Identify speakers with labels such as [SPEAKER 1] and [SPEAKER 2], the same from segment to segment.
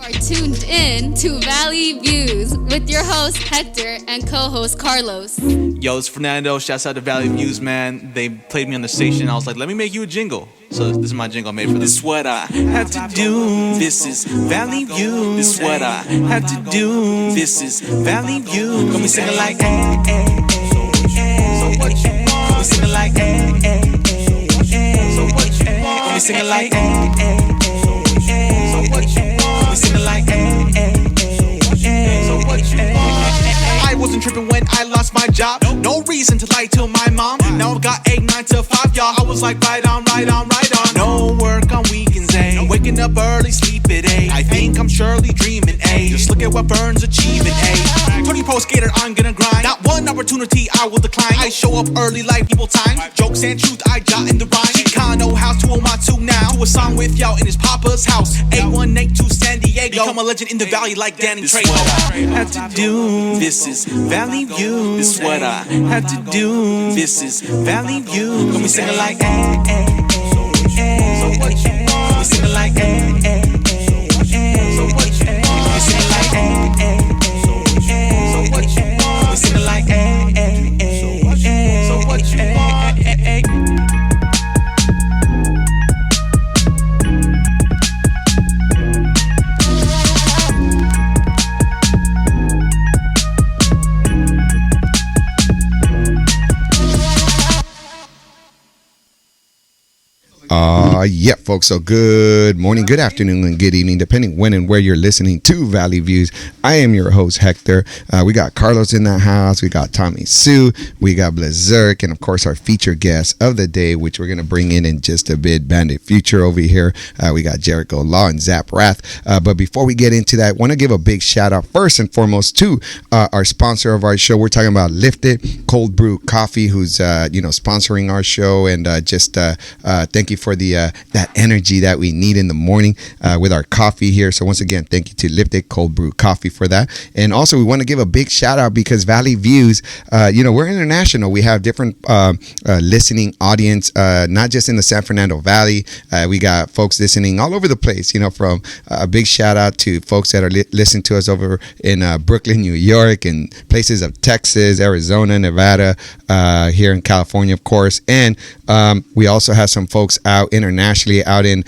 [SPEAKER 1] are tuned in to Valley Views with your host Hector and co-host Carlos.
[SPEAKER 2] Yo, it's Fernando. Shouts out to Valley Views, man. They played me on the station. I was like, let me make you a jingle. So this is my jingle I made for them. This is what I had to do. This is Valley Views. This is what I had to do. This is Valley Views. Come me singing like, eh, eh, eh. So what you want? Come me singing like, eh, eh, eh. So what you want? Come me singing like, eh, eh, eh. So what you want? Come me singing like, eh, eh, eh. So what you want? I wasn't tripping when I lost my job. No reason to lie to my mom. Now I've got 8, 9 to 5, y'all. I was like, right on, right on, right on. No work on weekends, eh? Waking up early, sleep at 8. I think I'm surely dreaming, eh? Just look at what Burns achieving, eh? 20 pro skater, I'm gonna grind. Not one opportunity I will decline. I show up early like people time. Jokes and truth, I jot in the rhyme. Chicano house to Omatsu now. To a song with y'all in his papa's house. 8182 San Diego. Become a legend in the valley like Danny Trejo. This is what I had to do. This is Valley Views. This is what I had to do. This is Valley Views. Come me singing like, eh, eh, eh. So what you want? Come me singing like, eh, eh, eh. So what you want? Come me singing like, eh, eh, eh. So what you want? Come me singing like, eh, eh, eh. So what you want? Eh, eh, eh.
[SPEAKER 3] Yeah, folks. So good morning, good afternoon, and good evening, depending when and where you're listening to Valley Views. I am your host, Hector. We got Carlos in the house. We got Tommy Sue. We got Blazerk, and of course, our featured guest of the day, which we're going to bring in just a bit, Bandit Future over here. We got Jericho Law and Zap Rath. But before we get into that, I want to give a big shout out first and foremost to our sponsor of our show. We're talking about Lift It Cold Brew Coffee, who's sponsoring our show, and thank you for the that energy that we need in the morning with our coffee here. So once again, thank you to Lift It Cold Brew Coffee for that. And also we want to give a big shout out because Valley Views, we're international. We have different listening audience, not just in the San Fernando Valley. We got folks listening all over the place, from a big shout out to folks that are listening to us over in Brooklyn, New York, and places of Texas, Arizona, Nevada, here in California, of course. And we also have some folks out internationally, out in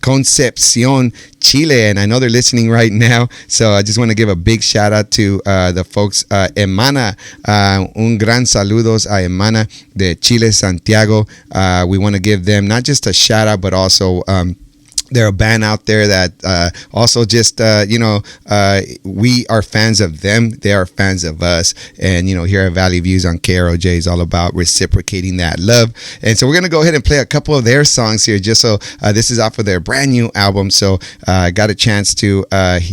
[SPEAKER 3] Concepcion, Chile, and I know they're listening right now, so I just want to give a big shout out to the folks, Emana, un gran saludos a Emana de Chile, Santiago. We want to give them not just a shout out, but also they're a band out there that also just, we are fans of them. They are fans of us. And, here at Valley Views on KROJ is all about reciprocating that love. And so we're going to go ahead and play a couple of their songs here, just so this is off of their brand new album. So I got a chance to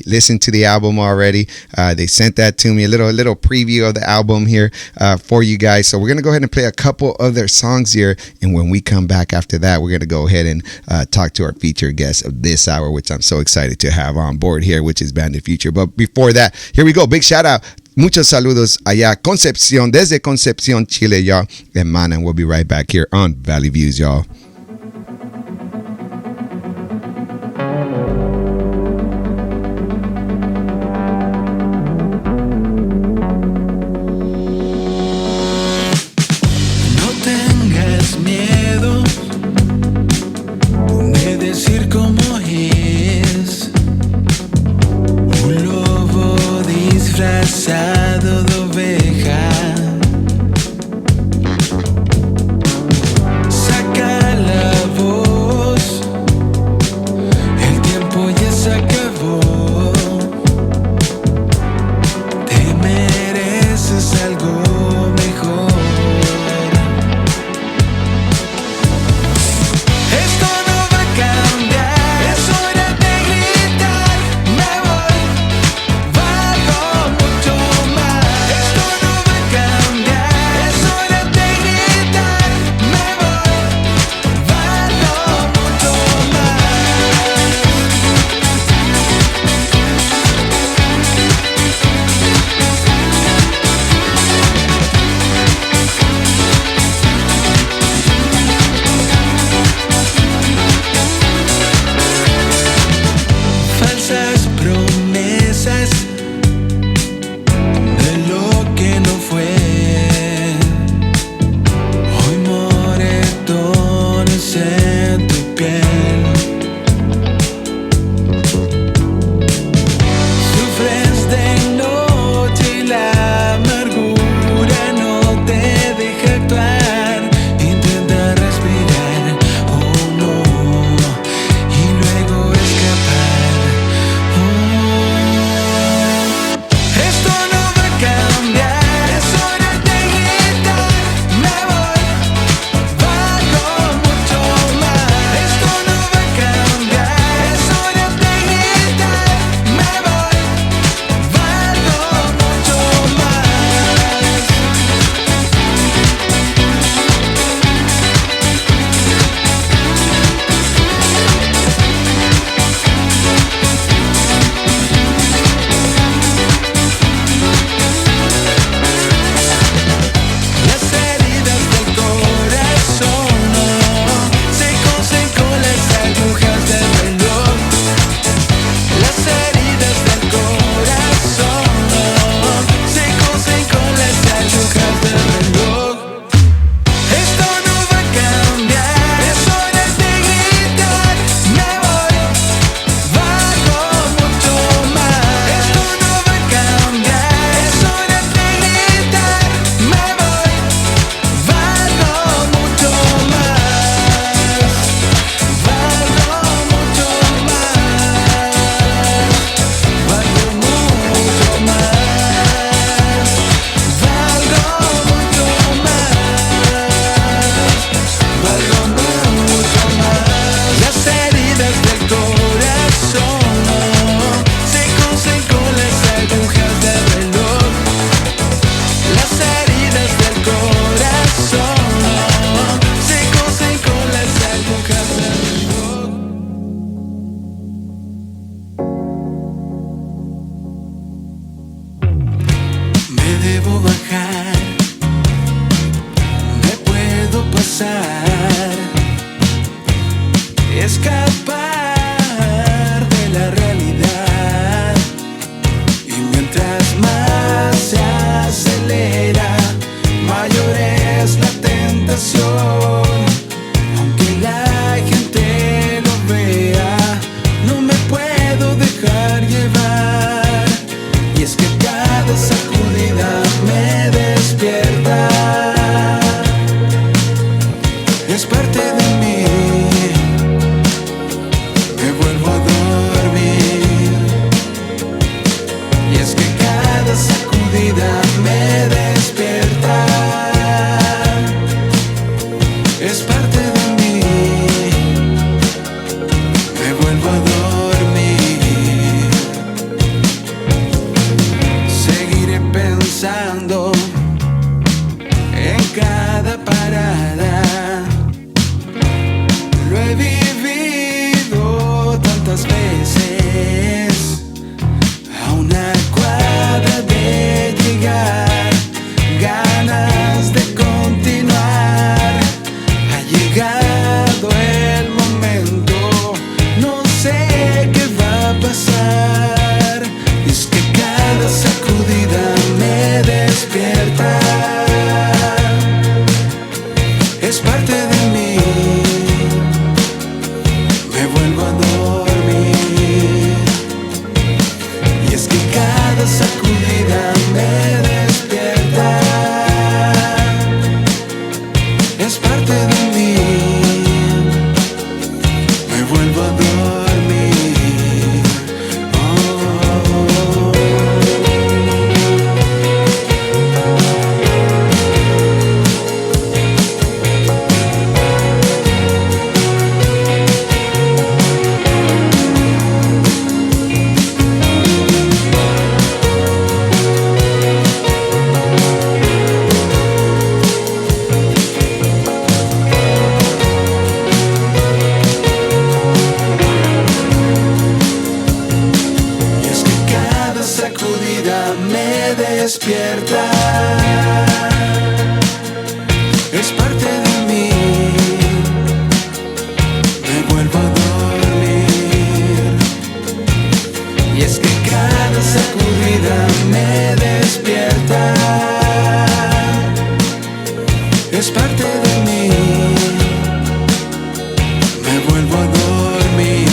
[SPEAKER 3] listen to the album already. They sent that to me, a little preview of the album here for you guys. So we're going to go ahead and play a couple of their songs here. And when we come back after that, we're going to go ahead and talk to our featured guest of this hour, which I'm so excited to have on board here, which is Bandit Future. But before that, here we go. Big shout out. Muchos saludos allá, Concepción, desde Concepción, Chile, y'all. And man, and we'll be right back here on Valley Views, y'all.
[SPEAKER 4] Saca pensando en cada parada. Lo he vivido tantas veces, a una cuadra de llegar, ganas de continuar. Ha llegado el momento, no sé qué va a pasar. Es que cada sacudida me despierta. Es parte de mí, me vuelvo a dormir. Y es que cada sacudida me despierta. Es parte de mí, me vuelvo a dormir. Despierta, es parte de mí, me vuelvo a dormir. Y es que cada sacudida me despierta, es parte de mí, me vuelvo a dormir.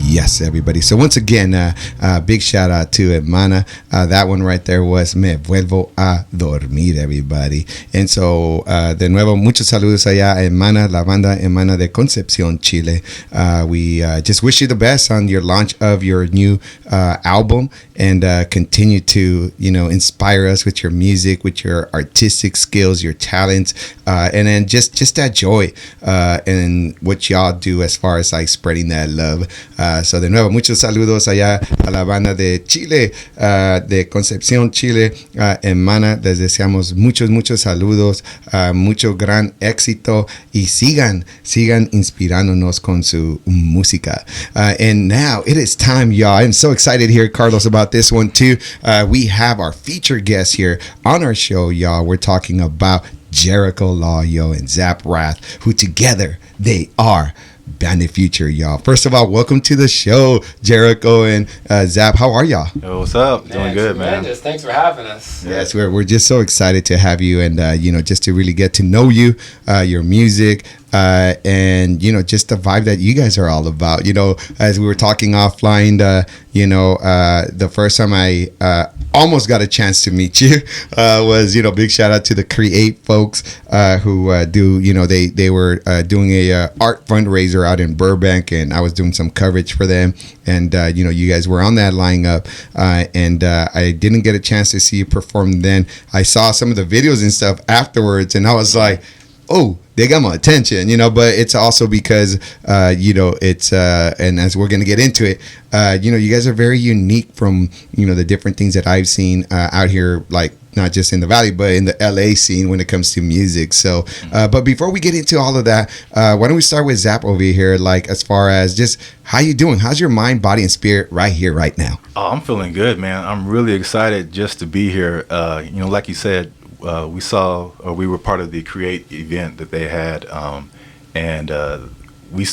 [SPEAKER 3] Yes, everybody. So once again, big shout out to Hermana. That one right there was Me Vuelvo a Dormir, everybody. And so, de nuevo, muchos saludos allá, Hermana, la banda Hermana de Concepción, Chile. We just wish you the best on your launch of your new album, and continue to, inspire us with your music, with your artistic skills, your talents, and then just that joy and what y'all do as far as like spreading that love. So de nuevo, muchos saludos allá a la banda de Chile, de Concepción, Chile. Hermana, les deseamos muchos saludos, mucho gran éxito, y sigan inspirándonos con su música. And now it is time, y'all. I'm so excited here, Carlos, about this one too. We have our featured guest here on our show, y'all. We're talking about Jericho Law, and Zap Rath, who together they are Bandit Future, y'all. First of all, welcome to the show, Jericho and Zap. How are y'all?
[SPEAKER 5] Yo, what's up? Doing good, man.
[SPEAKER 6] Thanks for having us.
[SPEAKER 3] Yes, we're just so excited to have you, and just to really get to know you, your music, and just the vibe that you guys are all about. As we were talking offline, the first time I almost got a chance to meet you was big shout out to the Create folks who do they were doing a art fundraiser out in Burbank, and I was doing some coverage for them, and you guys were on that lineup, and I didn't get a chance to see you perform then. I saw some of the videos and stuff afterwards, and I was like, oh, they got my attention, but it's also because, it's, and as we're going to get into it, you guys are very unique from, the different things that I've seen out here, like not just in the Valley, but in the LA scene when it comes to music. So, but before we get into all of that, why don't we start with Zap over here, like as far as just how you doing? How's your mind, body, and spirit right here, right now?
[SPEAKER 5] Oh, I'm feeling good, man. I'm really excited just to be here. Like you said, we were part of the Create event that they had, and we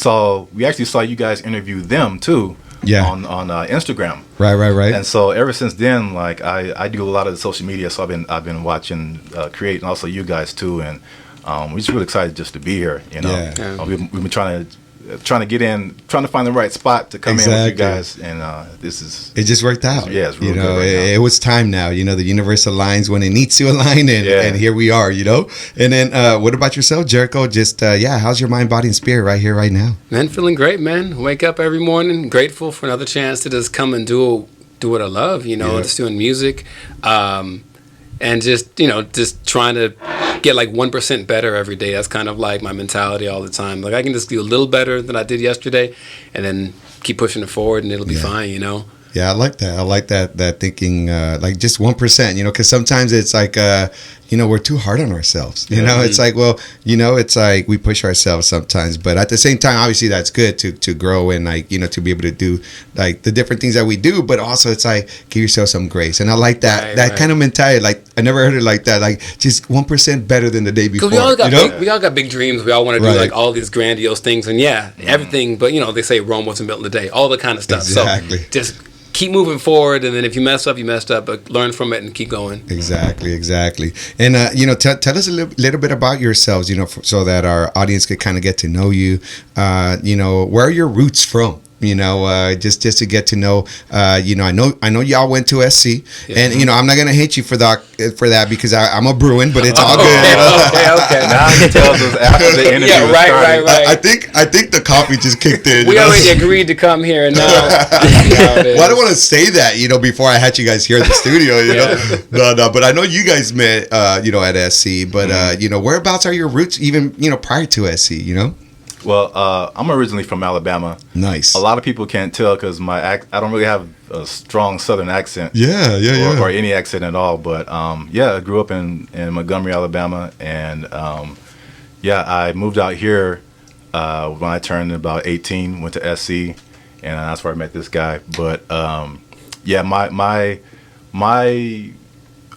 [SPEAKER 5] actually saw you guys interview them too.
[SPEAKER 3] Yeah.
[SPEAKER 5] On Instagram.
[SPEAKER 3] Right.
[SPEAKER 5] And so ever since then, like I do a lot of the social media, so I've been watching Create, and also you guys too, and we're just really excited just to be here.
[SPEAKER 3] Yeah.
[SPEAKER 5] We've been trying to trying to find the right spot to come in with you guys, and it
[SPEAKER 3] just worked out.
[SPEAKER 5] It's real good right
[SPEAKER 3] it was time now. The universe aligns when it needs to align, and here we are. And then what about yourself, Jericho? Just how's your mind, body, and spirit right here, right now?
[SPEAKER 6] Man, feeling great, man. Wake up every morning, grateful for another chance to just come and do what I love. Just doing music, and just trying to get like 1% better every day. That's kind of like my mentality all the time. Like I can just do a little better than I did yesterday, and then keep pushing it forward, and it'll be fine.
[SPEAKER 3] Yeah, I like that. I like that thinking, like just 1%. Because sometimes it's like, we're too hard on ourselves. It's like, well, it's like we push ourselves sometimes, but at the same time, obviously that's good to grow and like, to be able to do like the different things that we do, but also it's like give yourself some grace. And I like that kind of mentality. Like I never heard it like that. Like just 1% better than the day before.
[SPEAKER 6] We all got big dreams. We all want to do like all these grandiose things, and everything. But they say Rome wasn't built in a day. All the kind of stuff.
[SPEAKER 3] Exactly.
[SPEAKER 6] So just keep moving forward, and then if you mess up, you messed up, but learn from it and keep going.
[SPEAKER 3] Exactly. And tell us a little bit about yourselves, so that our audience could kind of get to know you. Where are your roots from? Just to get to know. I know y'all went to SC, and I'm not gonna hate you for that because I'm a Bruin, but it's all good.
[SPEAKER 5] Okay. Now he tells us after the interview.
[SPEAKER 6] Yeah, right.
[SPEAKER 3] I think the coffee just kicked in.
[SPEAKER 6] We already agreed to come here, and now.
[SPEAKER 3] Well, I don't want to say that, before I had you guys here at the studio, No, but I know you guys met, at SC, but whereabouts are your roots, even prior to SC,
[SPEAKER 5] Well, I'm originally from Alabama.
[SPEAKER 3] Nice.
[SPEAKER 5] A lot of people can't tell because I don't really have a strong Southern accent.
[SPEAKER 3] Yeah.
[SPEAKER 5] Or any accent at all. But I grew up in Montgomery, Alabama, and I moved out here when I turned about 18. Went to SC, and that's where I met this guy. But my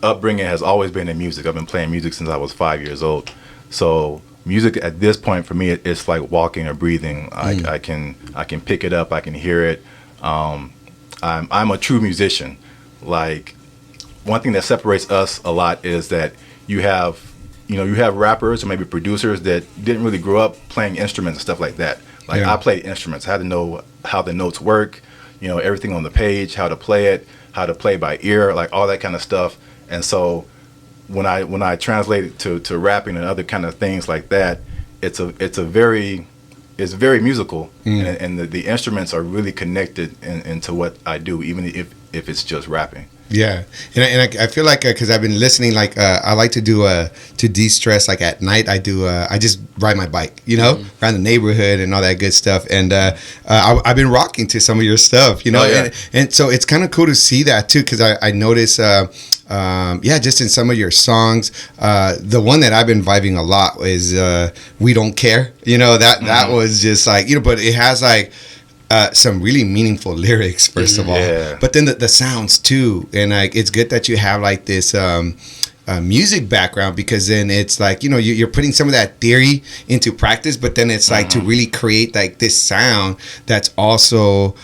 [SPEAKER 5] upbringing has always been in music. I've been playing music since I was 5 years old. So music at this point for me, it's like walking or breathing. I can pick it up. I can hear it. I'm a true musician. Like one thing that separates us a lot is that you have rappers or maybe producers that didn't really grow up playing instruments and stuff like that. Like I played instruments. I had to know how the notes work. Everything on the page, how to play it, how to play by ear, like all that kind of stuff. And so when I translate it to rapping and other kind of things like that, it's very musical, and the instruments are really connected into what I do, even if it's just rapping.
[SPEAKER 3] Yeah, and I feel like because I've been listening, like I like to do to de-stress. Like at night, I just ride my bike, around the neighborhood and all that good stuff. And I've been rocking to some of your stuff, and so it's kind of cool to see that too, because I notice. Just in some of your songs, the one that I've been vibing a lot is "We Don't Care." That was just like but it has like some really meaningful lyrics first of all, but then the sounds too, and like it's good that you have like this music background, because then it's like you're putting some of that theory into practice, but then it's like to really create like this sound that's also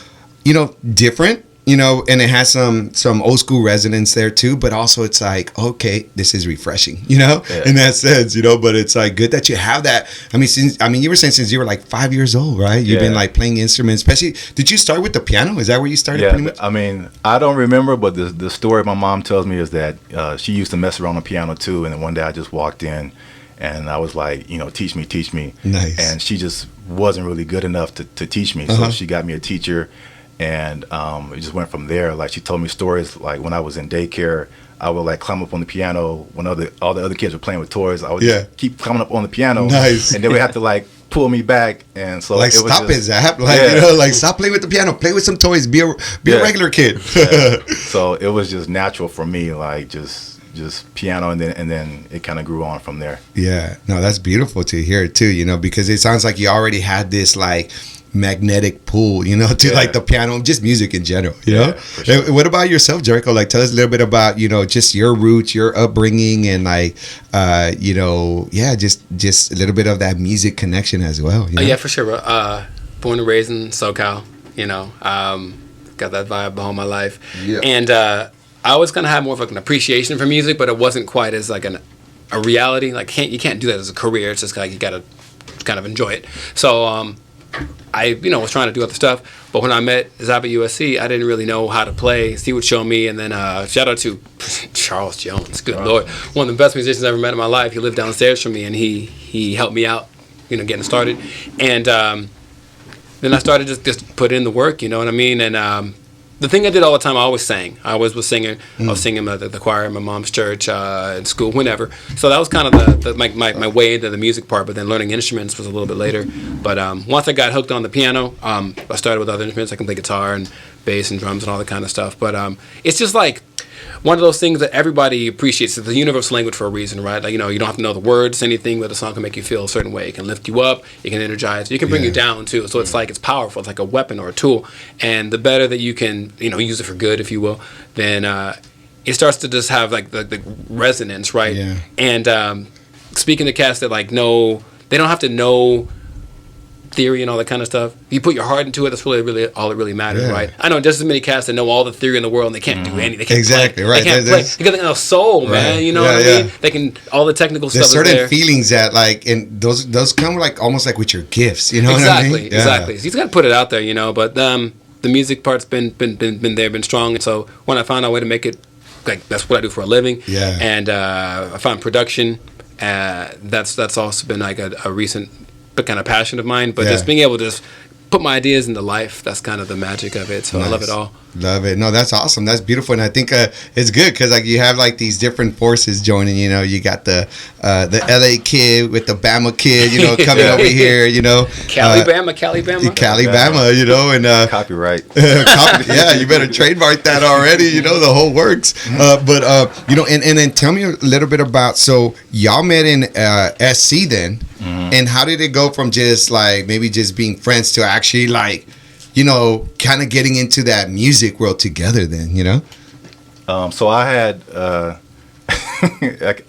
[SPEAKER 3] different. And it has some old school resonance there too, but also it's like, okay, this is refreshing, in that sense, but it's like good that you have that. You were saying since you were like 5 years old, right? You've been like playing instruments, especially, did you start with the piano? Is that where you started? Pretty much?
[SPEAKER 5] I don't remember, but the story my mom tells me is that she used to mess around on the piano too. And then one day I just walked in and I was like, teach me.
[SPEAKER 3] Nice.
[SPEAKER 5] And she just wasn't really good enough to teach me. So she got me a teacher. And it just went from there. Like she told me stories like when I was in daycare, I would like climb up on the piano when all the other kids were playing with toys. I would just keep climbing up on the piano.
[SPEAKER 3] Nice.
[SPEAKER 5] And they would have to like pull me back. And so
[SPEAKER 3] like,
[SPEAKER 5] it was
[SPEAKER 3] stop
[SPEAKER 5] just,
[SPEAKER 3] it, Zap. Like, like stop playing with the piano. Play with some toys. Be a regular kid.
[SPEAKER 5] So it was just natural for me, like just piano, and then it kind of grew on from there.
[SPEAKER 3] Yeah. No, that's beautiful to hear too, because it sounds like you already had this like magnetic pull, to like the piano, just music in general, for sure. What about yourself, Jericho? Like, tell us a little bit about, just your roots, your upbringing, and like, just a little bit of that music connection as well.
[SPEAKER 6] Yeah, for sure. Born and raised in SoCal, got that vibe all my life. Yeah. And I always kind of had more of like an appreciation for music, but it wasn't quite as like a reality. Like, you can't do that as a career. It's just like you got to kind of enjoy it. So, I was trying to do other stuff. But when I met Zab at USC, I didn't really know how to play. He would show me, and then shout out to Charles Jones. Good Lord, one of the best musicians I ever met in my life. He lived downstairs from me, and he helped me out, getting started. And then I started just put in the work. You know what I mean? And the thing I did all the time, I always sang. I always was singing. I was singing the choir in my mom's church, in school, whenever. So that was kind of my way into the music part. But then learning instruments was a little bit later. But once I got hooked on the piano, I started with other instruments. I can play guitar and bass and drums and all that kind of stuff. But it's just like one of those things that everybody appreciates. It's the universal language for a reason, right? Like, you don't have to know the words, anything, but the song can make you feel a certain way. It can lift you up, it can energize, it can bring you down too. So it's like, it's powerful. It's like a weapon or a tool. And the better that you can, use it for good, if you will, then it starts to just have like the resonance, right? Yeah. And speaking to cats that they don't have to know theory and all that kind of stuff. If you put your heart into it, that's really all that really matters, right? I know just as many cats that know all the theory in the world and they can't do anything. They can't play.
[SPEAKER 3] Right.
[SPEAKER 6] They can't play because they have soul, man. You know what I mean? They can, all the technical
[SPEAKER 3] There's
[SPEAKER 6] stuff
[SPEAKER 3] certain
[SPEAKER 6] is there.
[SPEAKER 3] feelings that and those come almost like with your gifts, you know what I mean?
[SPEAKER 6] Exactly. So you just got to put it out there, but the music part's been there, been strong. And so when I found a way to make it, that's what I do for a living. Yeah. And I found production. That's also been like a recent kind of passion of mine, but just being able to just put my ideas into life, that's kind of the magic of it. So nice. I love it all.
[SPEAKER 3] Love it. No, that's awesome. That's beautiful. And I think it's good because you have these different forces joining, you got the LA kid with the Bama kid, coming over here,
[SPEAKER 6] Cali Bama,
[SPEAKER 3] and
[SPEAKER 5] copyright.
[SPEAKER 3] You better trademark that already, the whole works. But and then tell me a little bit about, so y'all met in SC then, and how did it go from just maybe just being friends to actually kind of getting into that music world together then,
[SPEAKER 5] So I had, I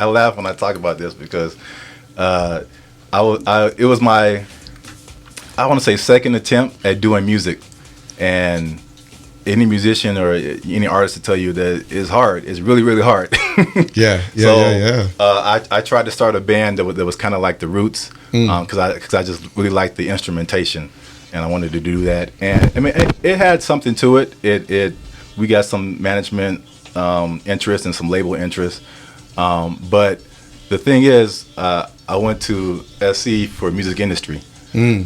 [SPEAKER 5] laugh when I talk about this because it was my, I want to say, second attempt at doing music. And any musician or any artist to tell you that it's hard. It's really, really hard. I tried to start a band that was kind of like the Roots because I just really liked the instrumentation. And I wanted to do that, and I mean, it had something to it. We got some management interest and some label interest, but the thing is, I went to SC for music industry,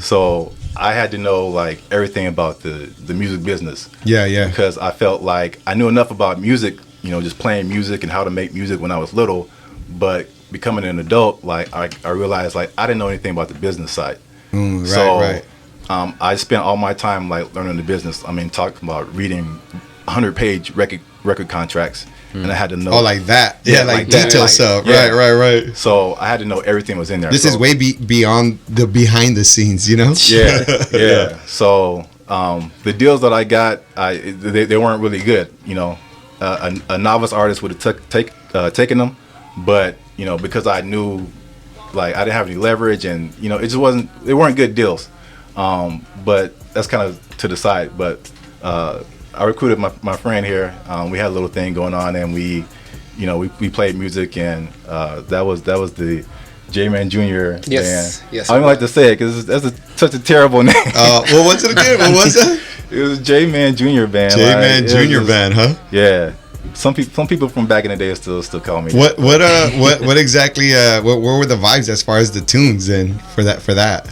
[SPEAKER 5] so I had to know everything about the music business. Yeah. Because I felt like I knew enough about music, just playing music and how to make music when I was little, but becoming an adult, I realized I didn't know anything about the business side. Right. I spent all my time learning the business. I mean, talking about reading 100-page record contracts, and I had to know.
[SPEAKER 3] Oh, like that? Yeah, detail stuff.
[SPEAKER 5] Yeah.
[SPEAKER 3] Right.
[SPEAKER 5] So I had to know everything was in there.
[SPEAKER 3] This is way beyond the behind the scenes,
[SPEAKER 5] Yeah. So the deals that I got, they weren't really good. A novice artist would have taken them, but because I knew, I didn't have any leverage, and it just wasn't. They weren't good deals. But that's kind of to the side. But I recruited my friend here. We had a little thing going on, and we played music, and that was the J-Man Jr. band. Yes. I don't like to say it because that's such a terrible name.
[SPEAKER 3] What was it again? What was that?
[SPEAKER 5] It was J-Man Jr. band.
[SPEAKER 3] J-Man Jr. band, huh?
[SPEAKER 5] Yeah. Some people from back in the day still call me.
[SPEAKER 3] What exactly? What were the vibes as far as the tunes then for that?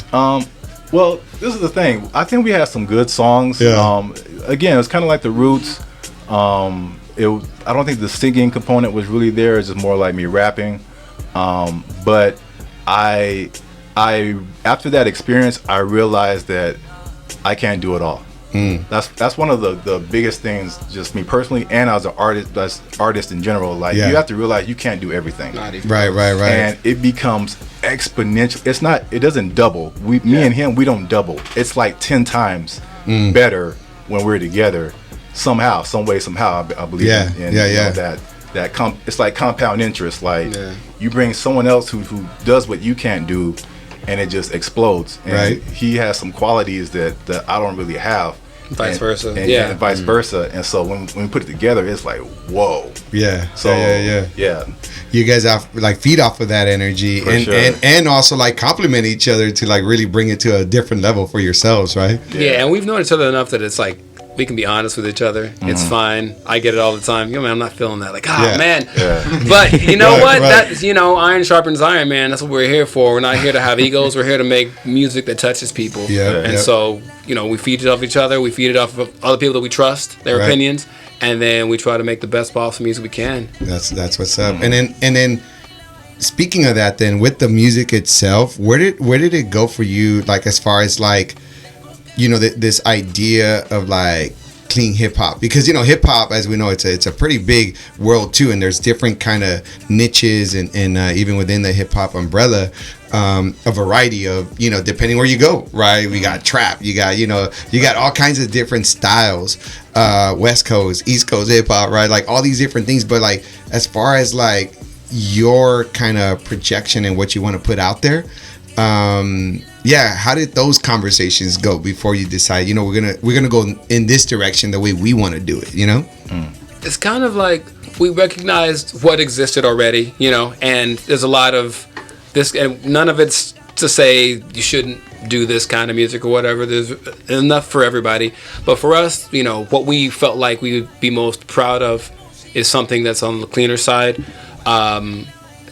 [SPEAKER 5] Well, this is the thing. I think we had some good songs. Yeah. Again, it's kind of like the Roots. I don't think the singing component was really there. It's just more like me rapping. But I after that experience, I realized that I can't do it all. That's one of the biggest things, just me personally, and as an artist in general. You have to realize you can't do everything.
[SPEAKER 3] Right.
[SPEAKER 5] And it becomes exponential. It doesn't double. Me and him, we don't double. It's 10 times better when we're together. Somehow, some way, somehow. I believe in that. It's like compound interest. You bring someone else who does what you can't do, and it just explodes. And he has some qualities that I don't really have.
[SPEAKER 6] Vice versa.
[SPEAKER 5] And vice versa. And so when we put it together, it's like, whoa.
[SPEAKER 3] Yeah.
[SPEAKER 5] So yeah.
[SPEAKER 3] You guys feed off of that energy and also like complement each other to like really bring it to a different level for yourselves, right?
[SPEAKER 6] Yeah, and we've known each other enough that it's like we can be honest with each other. It's fine. I get it all the time. Man, I'm not feeling that. Like, man. Yeah. But you know what? Right. That iron sharpens iron, man. That's what we're here for. We're not here to have egos. We're here to make music that touches people.
[SPEAKER 3] Yeah.
[SPEAKER 6] And so, we feed it off each other. We feed it off of other people that we trust, their opinions, and then we try to make the best possible music we can.
[SPEAKER 3] That's what's up. And then speaking of that, then with the music itself, where did it go for you? Like as far as like, this idea of like clean hip hop, because hip hop, as we know, it's a pretty big world too, and there's different kind of niches and even within the hip hop umbrella, a variety of depending where you go, right? We got trap, you got all kinds of different styles, West Coast, East Coast hip hop, right? Like all these different things, but like as far as like your kind of projection and what you want to put out there. How did those conversations go before you decide, we're gonna go in this direction the way we want to do it,
[SPEAKER 6] It's kind of like we recognized what existed already, and there's a lot of this, and none of it's to say you shouldn't do this kind of music or whatever. There's enough for everybody, but for us, what we felt like we would be most proud of is something that's on the cleaner side.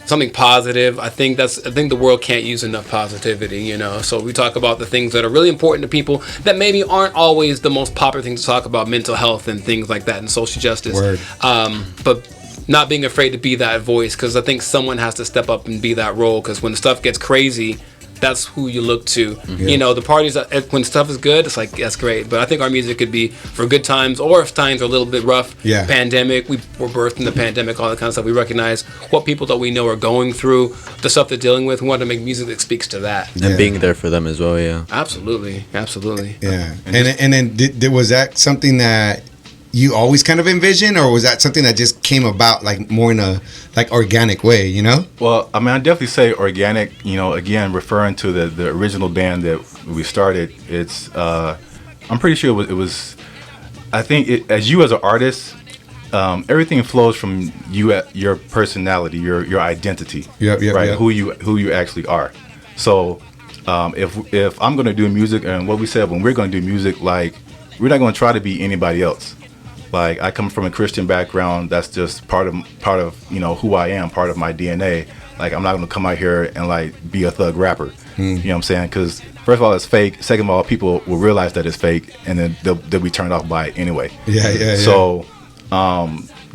[SPEAKER 6] Something positive. I think the world can't use enough positivity, So we talk about the things that are really important to people that maybe aren't always the most popular things to talk about, mental health and things like that and social justice.
[SPEAKER 3] Word.
[SPEAKER 6] But not being afraid to be that voice, because I think someone has to step up and be that role, because when stuff gets crazy, that's who you look to. The parties, when stuff is good, it's like, that's great. But I think our music could be for good times, or if times are a little bit rough.
[SPEAKER 3] Yeah.
[SPEAKER 6] Pandemic, we were birthed in the pandemic, all that kind of stuff. We recognize what people that we know are going through, the stuff they're dealing with. We want to make music that speaks to that.
[SPEAKER 7] And being there for them as well, yeah.
[SPEAKER 6] Absolutely.
[SPEAKER 3] Yeah. And then was that something that you always kind of envisioned, or was that something that just came about like more in a like organic way,
[SPEAKER 5] Well, I mean, I definitely say organic, again, referring to the original band that we started. It's I'm pretty sure it was I think as you as an artist, everything flows from you, your personality, your identity, right? Who you actually are. So if I'm going to do music, and what we said when we're going to do music, like we're not going to try to be anybody else. Like I come from a Christian background. That's just part of who I am, part of my DNA. Like I'm not going to come out here and like be a thug rapper. You know what I'm saying? Because first of all, it's fake. Second of all, people will realize that it's fake, and then they'll be turned off by it anyway.
[SPEAKER 3] Yeah.
[SPEAKER 5] So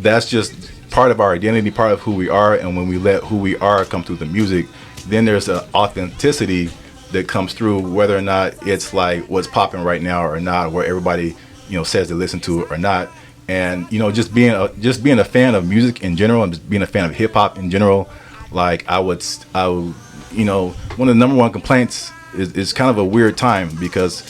[SPEAKER 5] that's just part of our identity, part of who we are. And when we let who we are come through the music, then there's an authenticity that comes through, whether or not it's like what's popping right now or not, where everybody says they listen to it or not. And just being a fan of music in general, and just being a fan of hip hop in general, like I would one of the number one complaints is kind of a weird time, because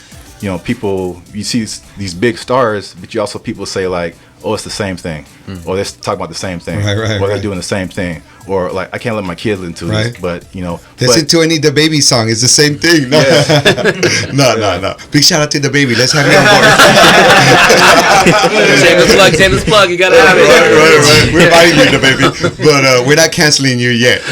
[SPEAKER 5] people, you see these big stars, but you also people say like, oh, it's the same thing, or they're talking about the same thing, or they're doing the same thing, or like I can't let my kids listen to this, but
[SPEAKER 3] listen to any the baby song. It's the same thing. No, no. Big shout out to the baby. Let's have you on board.
[SPEAKER 6] Shameless plug. You gotta have it.
[SPEAKER 3] Right. We're inviting you, the baby, but we're not canceling you yet.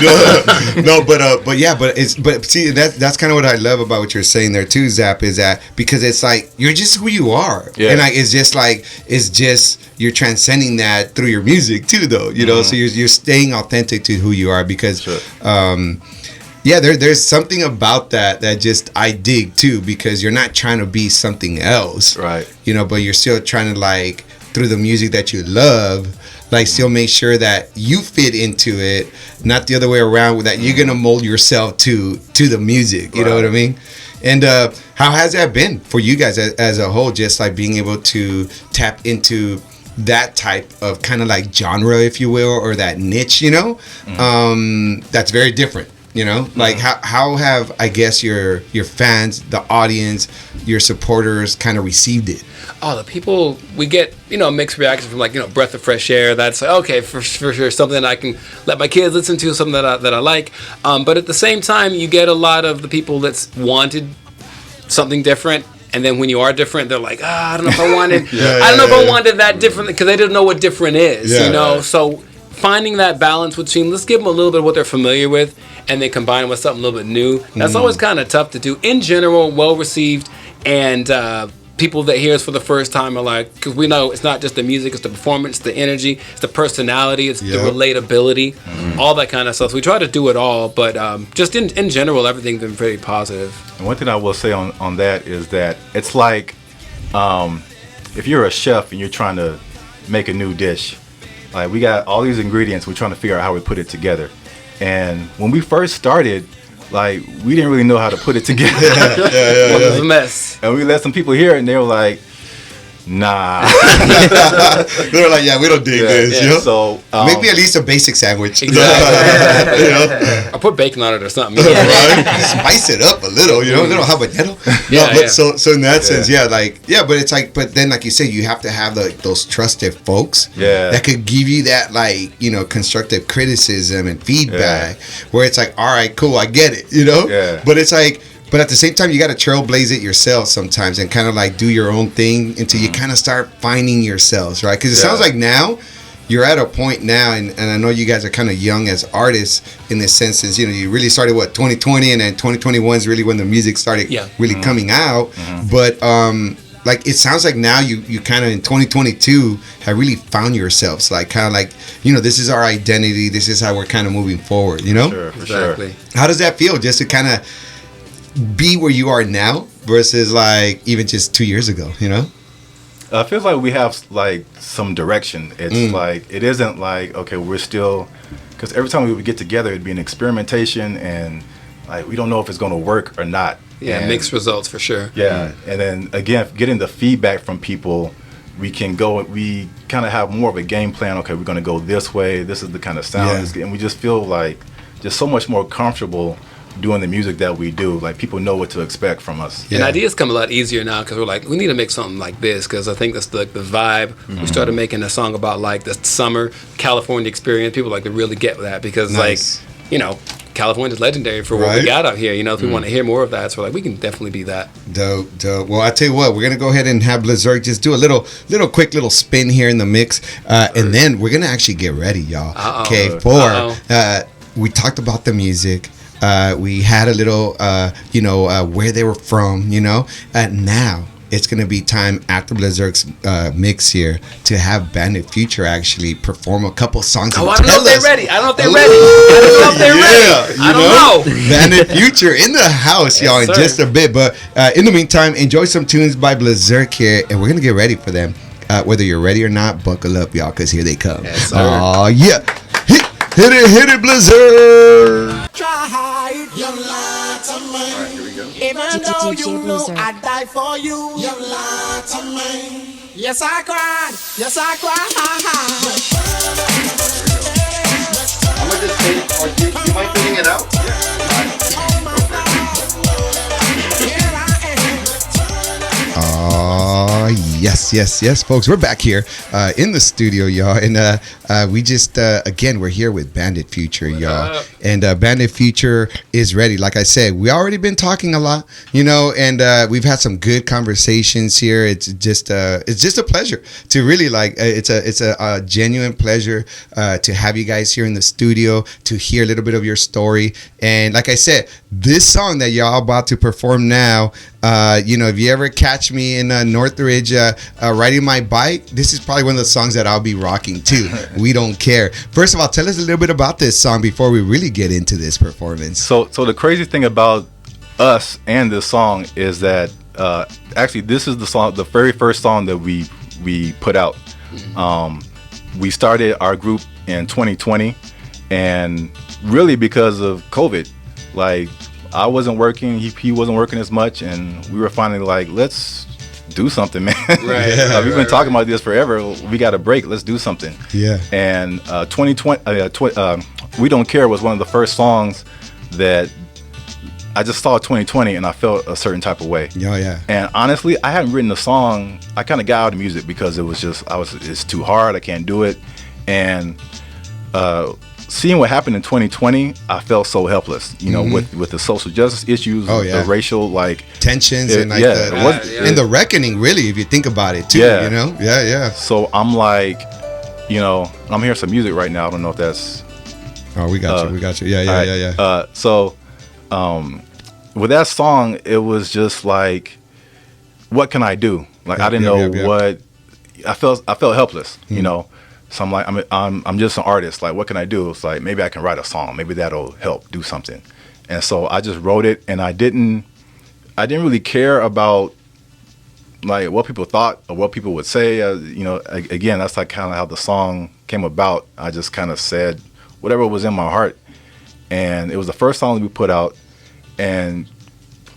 [SPEAKER 3] But see, that's kind of what I love about what you're saying there too, Zap, is that because it's like you're just who you are, and like it's just you're transcending that through your music too, though. So you're staying authentic to who you are, because there's something about that just I dig too, because you're not trying to be something else,
[SPEAKER 5] right?
[SPEAKER 3] But you're still trying to, like, through the music that you love, like still make sure that you fit into it, not the other way around, that you're gonna mold yourself to the music. You know what I mean? And how has that been for you guys as a whole, just like being able to tap into that type of kind of like genre, if you will, or that niche, that's very different, like how have, I guess, your fans, the audience, your supporters kind of received it?
[SPEAKER 6] Oh, the people, we get, mixed reactions from, like, breath of fresh air. That's like, okay, for sure, something that I can let my kids listen to, something that I like. But at the same time, you get a lot of the people that's wanted something different, And then when you are different, they're like, I don't know if I wanted, I don't know if I wanted that different, because they didn't know what different is, you know. So finding that balance between, let's give them a little bit of what they're familiar with, and then combine it with something a little bit new. That's always kind of tough to do. In general, well received, and people that hear us for the first time are like, because we know it's not just the music, it's the performance, the energy, it's the personality, it's the relatability, all that kind of stuff. So we try to do it all, but just in general, everything's been very positive.
[SPEAKER 5] And one thing I will say on that is that it's like if you're a chef and you're trying to make a new dish, like we got all these ingredients, we're trying to figure out how we put it together. And when we first started, like, we didn't really know how to put it together.
[SPEAKER 6] It was a mess.
[SPEAKER 5] And we let some people hear it, and they were like, nah.
[SPEAKER 3] They were like, yeah, we don't dig this. You know?
[SPEAKER 5] So
[SPEAKER 3] maybe at least a basic sandwich.
[SPEAKER 6] Exactly.
[SPEAKER 3] You know?
[SPEAKER 6] I put bacon on it or something.
[SPEAKER 3] Right? Spice it up a little, you know, little habanero. So in that sense, but it's like, but then like you said, you have to have those trusted folks that could give you that, like, you know, constructive criticism and feedback where it's like, all right, cool, I get it, you know? But it's like, but at the same time, you got to trailblaze it yourself sometimes and kind of like do your own thing until you kind of start finding yourselves, right? Because it sounds like now you're at a point now, and I know you guys are kind of young as artists in this sense, since, you know, you really started 2020, and then 2021 is really when the music started really coming out. But like, it sounds like now you kind of in 2022 have really found yourselves, like kind of like, you know, this is our identity, this is how we're kind of moving forward, you know?
[SPEAKER 5] For sure.
[SPEAKER 3] How does that feel, just to kind of be where you are now versus like even just 2 years ago, you know?
[SPEAKER 5] It feels like we have like some direction. It's like, it isn't like, okay, we're still, because every time we would get together, it'd be an experimentation, and like, we don't know if it's going to work or not.
[SPEAKER 6] Yeah, mixed results for sure.
[SPEAKER 5] Yeah, and then again, getting the feedback from people, we kind of have more of a game plan. Okay, we're going to go this way. This is the kind of sound, and we just feel like just so much more comfortable doing the music that we do. Like, people know what to expect from us.
[SPEAKER 6] And ideas come a lot easier now, because we're like, we need to make something like this, because I think that's the vibe. We started making a song about like the summer California experience. People like to really get that, because like, you know, California's legendary for what we got out here. You know, if we want to hear more of that, so we're like, we can definitely be that.
[SPEAKER 3] Dope. Well, I tell you what, we're gonna go ahead and have Blizzard just do a little quick spin here in the mix, and then we're gonna actually get ready, y'all. Okay, we talked about the music. We had a little, where they were from, you know. Now it's going to be time after Blizzard's mix here to have Bandit Future actually perform a couple songs.
[SPEAKER 6] I don't know if they're ready. I don't know.
[SPEAKER 3] Bandit Future in the house, y'all, in just a bit. But in the meantime, enjoy some tunes by Blizzard here, and we're going to get ready for them. Whether you're ready or not, buckle up, y'all, because here they come.
[SPEAKER 6] Yes, sir.
[SPEAKER 3] Oh, yeah. Hit it, Blizzard!
[SPEAKER 8] Try you lie to me. Even though you know I'd die for you. You lie to me. Yes, I cried. Yes, I cried.
[SPEAKER 3] I'm gonna just say, you mind filling it out? Yes, folks. We're back here in the studio, y'all. And we just, again, we're here with Bandit Future, y'all. And Bandit Future is ready. Like I said, we already been talking a lot, you know, and we've had some good conversations here. It's just a pleasure to really, like, it's a genuine pleasure to have you guys here in the studio to hear a little bit of your story. And like I said, this song that y'all about to perform now, if you ever catch me in Northridge riding my bike, this is probably one of the songs that I'll be rocking too. We don't care. First of all, tell us a little bit about this song before we really get into this performance.
[SPEAKER 5] So the crazy thing about us and this song is that actually this is the very first song that we put out. We started our group in 2020, and really because of COVID. Like, I wasn't working, he wasn't working as much, and we were finally like, let's do something, man. We've been talking about this forever. We got a break. Let's do something. Yeah. And 2020, We Don't Care was one of the first songs that I just saw 2020, and I felt a certain type of way.
[SPEAKER 3] Yeah.
[SPEAKER 5] And honestly, I hadn't written a song. I kind of got out of music because it was just, it's too hard. I can't do it. And seeing what happened in 2020, I felt so helpless. You know, with the social justice issues, the racial
[SPEAKER 3] tensions, and and the reckoning. Really, if you think about it, too.
[SPEAKER 5] Yeah.
[SPEAKER 3] You know, yeah.
[SPEAKER 5] So I'm like, you know, I'm hearing some music right now. I don't know if that's.
[SPEAKER 3] Oh, we got you. Yeah.
[SPEAKER 5] So, with that song, it was just like, what can I do? Like, I didn't know what. I felt helpless. You know. So I'm like, I'm just an artist. Like, what can I do? It's like, maybe I can write a song. Maybe that'll help do something. And so I just wrote it, and I didn't really care about like what people thought or what people would say. You know, again, that's like kind of how the song came about. I just kind of said whatever was in my heart, and it was the first song that we put out, and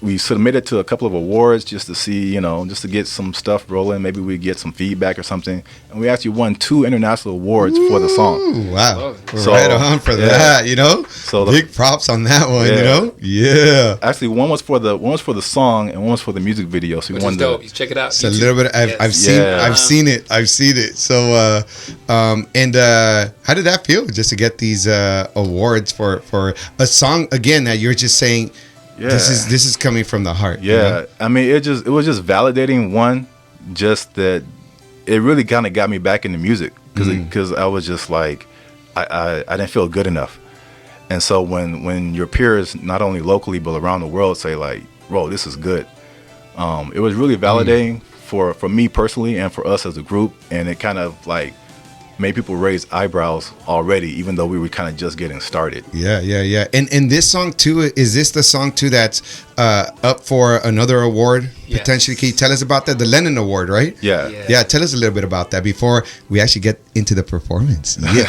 [SPEAKER 5] we submitted to a couple of awards just to see, you know, just to get some stuff rolling. Maybe we get some feedback or something. And we actually won 2 international awards for the song.
[SPEAKER 3] Wow. So, right on for that, you know? So big props on that one, you know? Yeah.
[SPEAKER 5] Actually, one was for the song and one was for the music video. So
[SPEAKER 6] which is dope. You check it out.
[SPEAKER 3] It's a little bit I've seen it. So and how did that feel just to get these awards for a song again that you're just saying this is coming from the heart.
[SPEAKER 5] Yeah, you know? I mean, it was just validating. One, just that it really kind of got me back into music because I was just like I didn't feel good enough, and so when your peers not only locally but around the world say like, "Bro, this is good," it was really validating for me personally and for us as a group, and it kind of like made people raise eyebrows already, even though we were kind of just getting started.
[SPEAKER 3] Yeah. And this song too, is this the song too that's up for another award potentially? Can you tell us about that? The Lennon Award, right? Yeah. Tell us a little bit about that before we actually get into the performance. Yeah.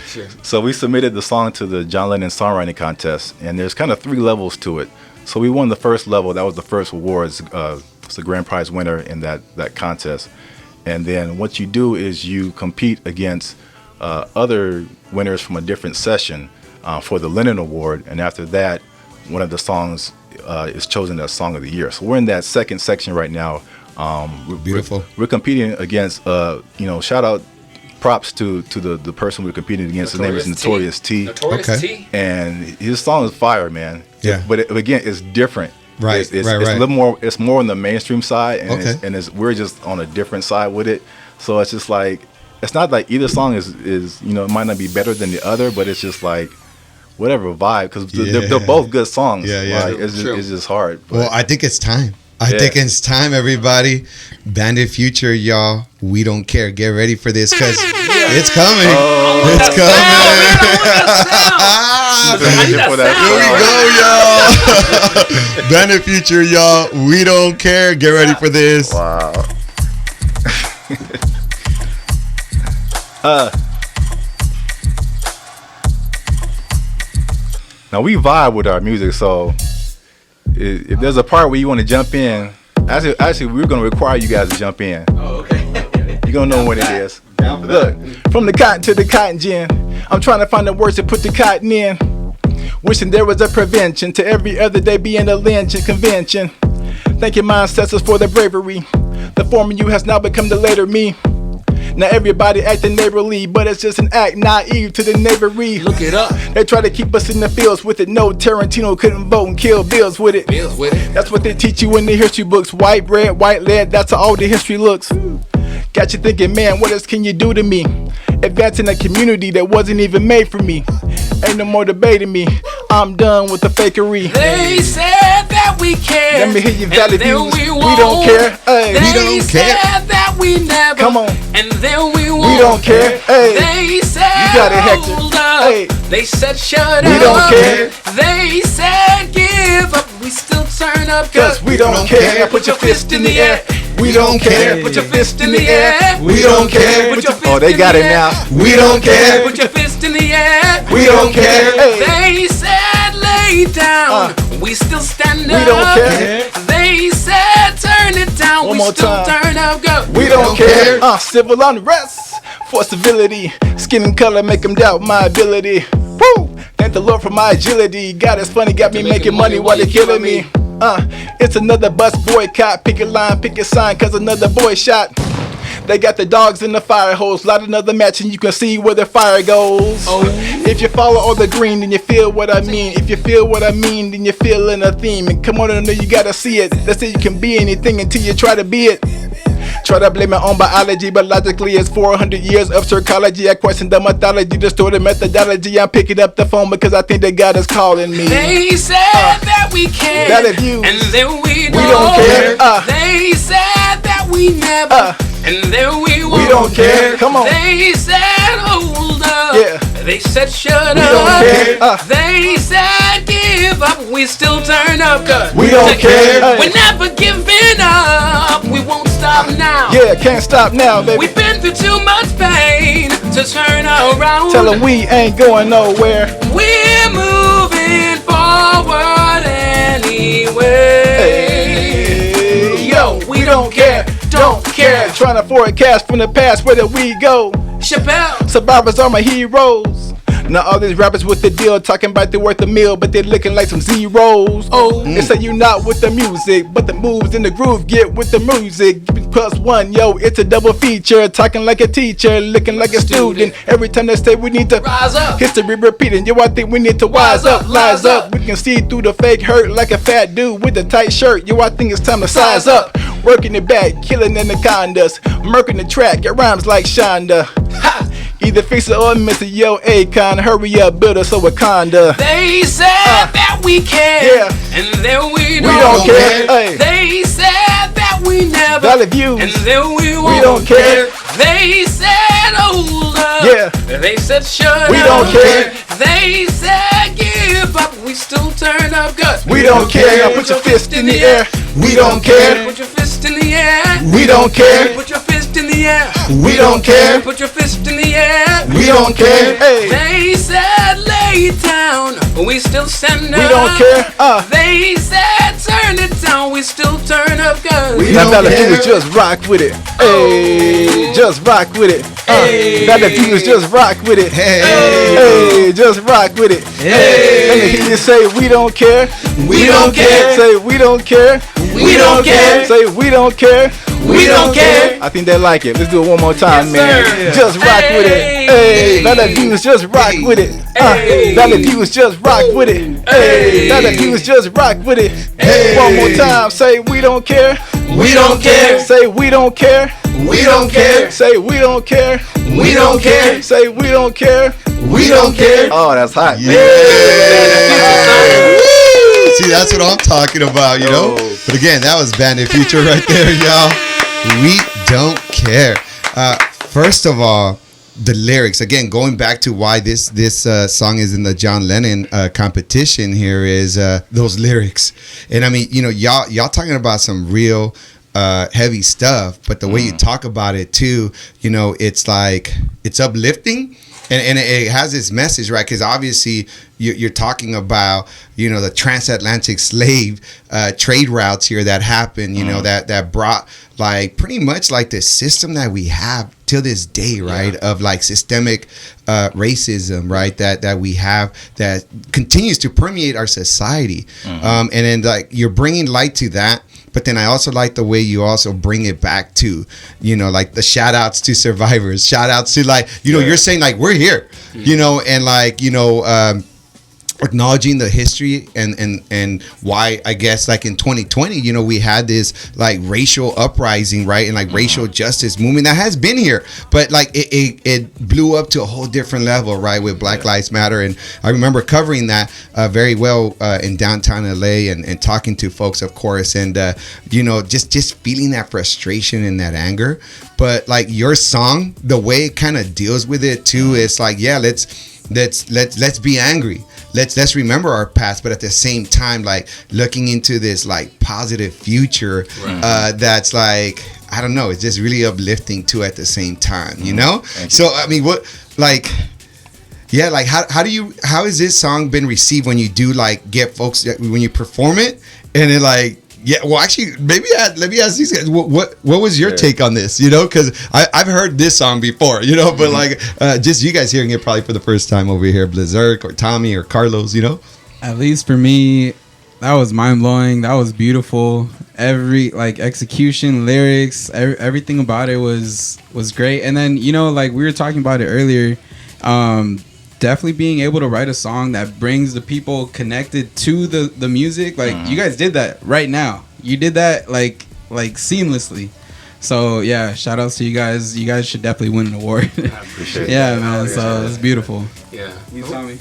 [SPEAKER 5] Sure. So we submitted the song to the John Lennon Songwriting Contest, and there's kind of 3 levels to it. So we won the first level. That was the first award. It's the grand prize winner in that contest. And then what you do is you compete against other winners from a different session for the Lennon Award. And after that, one of the songs is chosen as Song of the Year. So we're in that second section right now.
[SPEAKER 3] Beautiful.
[SPEAKER 5] We're competing against, shout out, props to the person we're competing against. His name is Notorious T.
[SPEAKER 6] Notorious T.
[SPEAKER 5] And his song is fire, man.
[SPEAKER 3] Yeah.
[SPEAKER 5] But again, it's different.
[SPEAKER 3] Right,
[SPEAKER 5] it's a little more. It's more on the mainstream side, and we're just on a different side with it. So it's just like it's not like either song is it might not be better than the other, but it's just like whatever vibe because they're both good songs.
[SPEAKER 3] Yeah.
[SPEAKER 5] Like, it's just hard. But.
[SPEAKER 3] Well, I think it's time. I think it's time, everybody. Bandit Future, y'all. We don't care. Get ready for this because it's coming. It's coming. Here we go, y'all. Bandit Future, y'all. We don't care. Get ready for this.
[SPEAKER 5] Wow. Now we vibe with our music, so if there's a part where you want to jump in, actually we're going to require you guys to jump in.
[SPEAKER 2] Oh, okay.
[SPEAKER 5] You're going to know what it is. Look, from the cotton to the cotton gin, I'm trying to find the words to put the cotton in. Wishing there was a prevention to every other day being a lynching convention. Thanking my ancestors for their bravery. The former you has now become the later me. Now everybody acting neighborly, but it's just an act naive to the knavery.
[SPEAKER 6] Look it up.
[SPEAKER 5] They try to keep us in the fields with it. No, Tarantino couldn't vote and kill Bills with it. That's what they teach you in the history books. White bread, white lead, that's how all the history looks. Got you thinking, man, what else can you do to me? Advancing a community that wasn't even made for me. Ain't no more debating me. I'm done with the fakery.
[SPEAKER 6] They said that we care.
[SPEAKER 5] Let me hear your Valley Views.
[SPEAKER 6] We
[SPEAKER 5] don't care. Hey.
[SPEAKER 6] They
[SPEAKER 3] we don't
[SPEAKER 6] said
[SPEAKER 3] care.
[SPEAKER 6] that we never.
[SPEAKER 5] Come on.
[SPEAKER 6] And then we won't.
[SPEAKER 5] We don't care. Hey.
[SPEAKER 6] They said
[SPEAKER 5] you got it, Hector.
[SPEAKER 6] hold up.
[SPEAKER 5] Hey.
[SPEAKER 6] They said shut up.
[SPEAKER 5] We don't care.
[SPEAKER 6] They said give up. We still turn up
[SPEAKER 5] cause we don't care. Put your fist in the air. We don't care. Put your fist in the air. We don't care.
[SPEAKER 6] Put your fist
[SPEAKER 5] oh, they got
[SPEAKER 6] in
[SPEAKER 5] it
[SPEAKER 6] the
[SPEAKER 5] now.
[SPEAKER 6] air.
[SPEAKER 5] We don't care.
[SPEAKER 6] Put your fist in the air.
[SPEAKER 5] We don't care. Hey.
[SPEAKER 6] They said lay down. We still stand up.
[SPEAKER 5] We don't care.
[SPEAKER 6] They said turn it down.
[SPEAKER 5] One
[SPEAKER 6] we
[SPEAKER 5] more
[SPEAKER 6] still
[SPEAKER 5] time.
[SPEAKER 6] turn up. Go.
[SPEAKER 5] We don't care. Civil unrest for civility. Skin and color make them doubt my ability. Woo! Thank the Lord for my agility. God is funny, got me making money while they killing me. It's another bus boycott. Pick a line, pick a sign, cause another boy shot. They got the dogs in the fire hose. Light another match and you can see where the fire goes.
[SPEAKER 9] If you follow all the green, then you feel what I mean. If you feel what I mean, then you're feeling a theme. And come on, I know you gotta see it. Let's say you can be anything until you try to be it. Try to blame it on biology, but logically it's 400 years of psychology. I question the mythology, distorted methodology. I'm picking up the phone because I think that God is calling me.
[SPEAKER 6] They said that we care,
[SPEAKER 9] that if you,
[SPEAKER 6] and then we
[SPEAKER 9] don't care.
[SPEAKER 6] They said that we never, and then we won't.
[SPEAKER 9] We don't care. Come on.
[SPEAKER 6] They said hold up.
[SPEAKER 9] Yeah.
[SPEAKER 6] They said shut
[SPEAKER 9] we
[SPEAKER 6] up.
[SPEAKER 9] Don't care.
[SPEAKER 6] They said give up. We still turn up. Cause
[SPEAKER 9] we don't care.
[SPEAKER 6] We're never giving up. We won't stop now.
[SPEAKER 9] Yeah, can't stop now, baby.
[SPEAKER 6] We've been through too much pain to turn around.
[SPEAKER 9] Tell them we ain't going nowhere.
[SPEAKER 6] We're moving forward anyway.
[SPEAKER 9] Hey, yo, we don't care. Don't care. Trying to forecast from the past, where did we go?
[SPEAKER 6] Chappelle.
[SPEAKER 9] Survivors are my heroes. Now all these rappers with the deal talking about they worth a meal, but they looking like some zeros. Oh, they say you not with the music, but the moves in the groove get with the music. +1, yo, it's a double feature. Talking like a teacher, looking like a student. Every time they say we need to
[SPEAKER 6] rise up,
[SPEAKER 9] history repeating. Yo, I think we need to wise up, lies up. We can see through the fake hurt like a fat dude with a tight shirt. Yo, I think it's time to size up. Working it back, killing anacondas, murking the track. It rhymes like Shonda. Ha! Either fix it or miss it, yo, Akon. Hurry up, build us a Wakanda.
[SPEAKER 6] They said that we care,
[SPEAKER 9] yeah,
[SPEAKER 6] and then we
[SPEAKER 9] don't care. Hey.
[SPEAKER 6] They said that we never,
[SPEAKER 9] Valley Views,
[SPEAKER 6] and then we won't.
[SPEAKER 9] We don't care.
[SPEAKER 6] They said hold up,
[SPEAKER 9] yeah.
[SPEAKER 6] They said shut up.
[SPEAKER 9] We don't care.
[SPEAKER 6] They said give up. We still turn up. Good.
[SPEAKER 9] We don't care. Now put your fist in the air. We don't care.
[SPEAKER 6] Put your fist in the air.
[SPEAKER 9] We don't care.
[SPEAKER 6] Put your fist in the air.
[SPEAKER 9] We don't care.
[SPEAKER 6] Put your fist in the air.
[SPEAKER 9] We don't care. Hey.
[SPEAKER 6] They said lay it down. We still stand up.
[SPEAKER 9] We don't care.
[SPEAKER 6] They said turn it down. We still turn up. Good.
[SPEAKER 9] Now Valley Views just rock with it. Hey, just rock with it. Valley Views just rock with it. Hey, just rock with it. Hey, let me hear you say we don't care.
[SPEAKER 6] We don't care.
[SPEAKER 9] Say we don't care.
[SPEAKER 6] We don't care.
[SPEAKER 9] Say we don't care.
[SPEAKER 6] We don't care.
[SPEAKER 9] I think they like it. Let's do it one more time, man.
[SPEAKER 6] Sir.
[SPEAKER 9] Just rock with it. Hey, Valley Views just rock with it. Valley Views just rock with it. Hey, Valley Views just rock with it. Hey, one more time. Say we don't care.
[SPEAKER 6] We don't care.
[SPEAKER 9] Say we don't care.
[SPEAKER 6] We don't care.
[SPEAKER 9] Say we don't care.
[SPEAKER 6] We don't care.
[SPEAKER 9] Say we don't care.
[SPEAKER 6] We don't care.
[SPEAKER 9] Oh, that's hot.
[SPEAKER 3] Yeah. See, that's what I'm talking about, you know? But again, that was Bandit Future right there, y'all. We don't care. First of all, the lyrics, again, going back to why this song is in the John Lennon competition here is those lyrics. And I mean, you know, y'all talking about some real heavy stuff, but the way you talk about it too, you know, it's like, it's uplifting. And it has this message, right? Because obviously you're talking about, you know, the transatlantic slave trade routes here that happened, you know, that brought like pretty much like the system that we have till this day, right? Yeah. Of like systemic racism, right? That we have that continues to permeate our society. And then like you're bringing light to that. But then I also like the way you also bring it back to, you know, like the shout outs to survivors, shout outs to like, you know, you're saying like, we're here, you know, and like, you know, acknowledging the history and why I guess like in 2020, you know, we had this like racial uprising, right? And like racial justice movement that has been here, but like it blew up to a whole different level, right? With Black Lives Matter. And I remember covering that very well in downtown LA and talking to folks, of course, and you know, just feeling that frustration and that anger. But like your song, the way it kind of deals with it too, it's like, yeah, let's be angry. Let's remember our past, but at the same time, like looking into this like positive future, that's like, I don't know, it's just really uplifting too at the same time, you know? So I mean, what like, yeah, like how has this song been received when you do like get folks when you perform it and it like, yeah, well, actually, maybe let me ask these guys. What was your take on this? You know, because I've heard this song before. You know, but like just you guys hearing it probably for the first time over here, Blizzard or Tommy or Carlos. You know,
[SPEAKER 10] at least for me, that was mind blowing. That was beautiful. Every like execution, lyrics, everything about it was great. And then you know, like we were talking about it earlier. definitely being able to write a song that brings the people connected to the music. Like you guys did that right now. You did that like seamlessly. So yeah, shout outs to you guys. You guys should definitely win an award.
[SPEAKER 5] I appreciate it.
[SPEAKER 10] Yeah, man. So it's beautiful.
[SPEAKER 6] Yeah.
[SPEAKER 10] You saw me.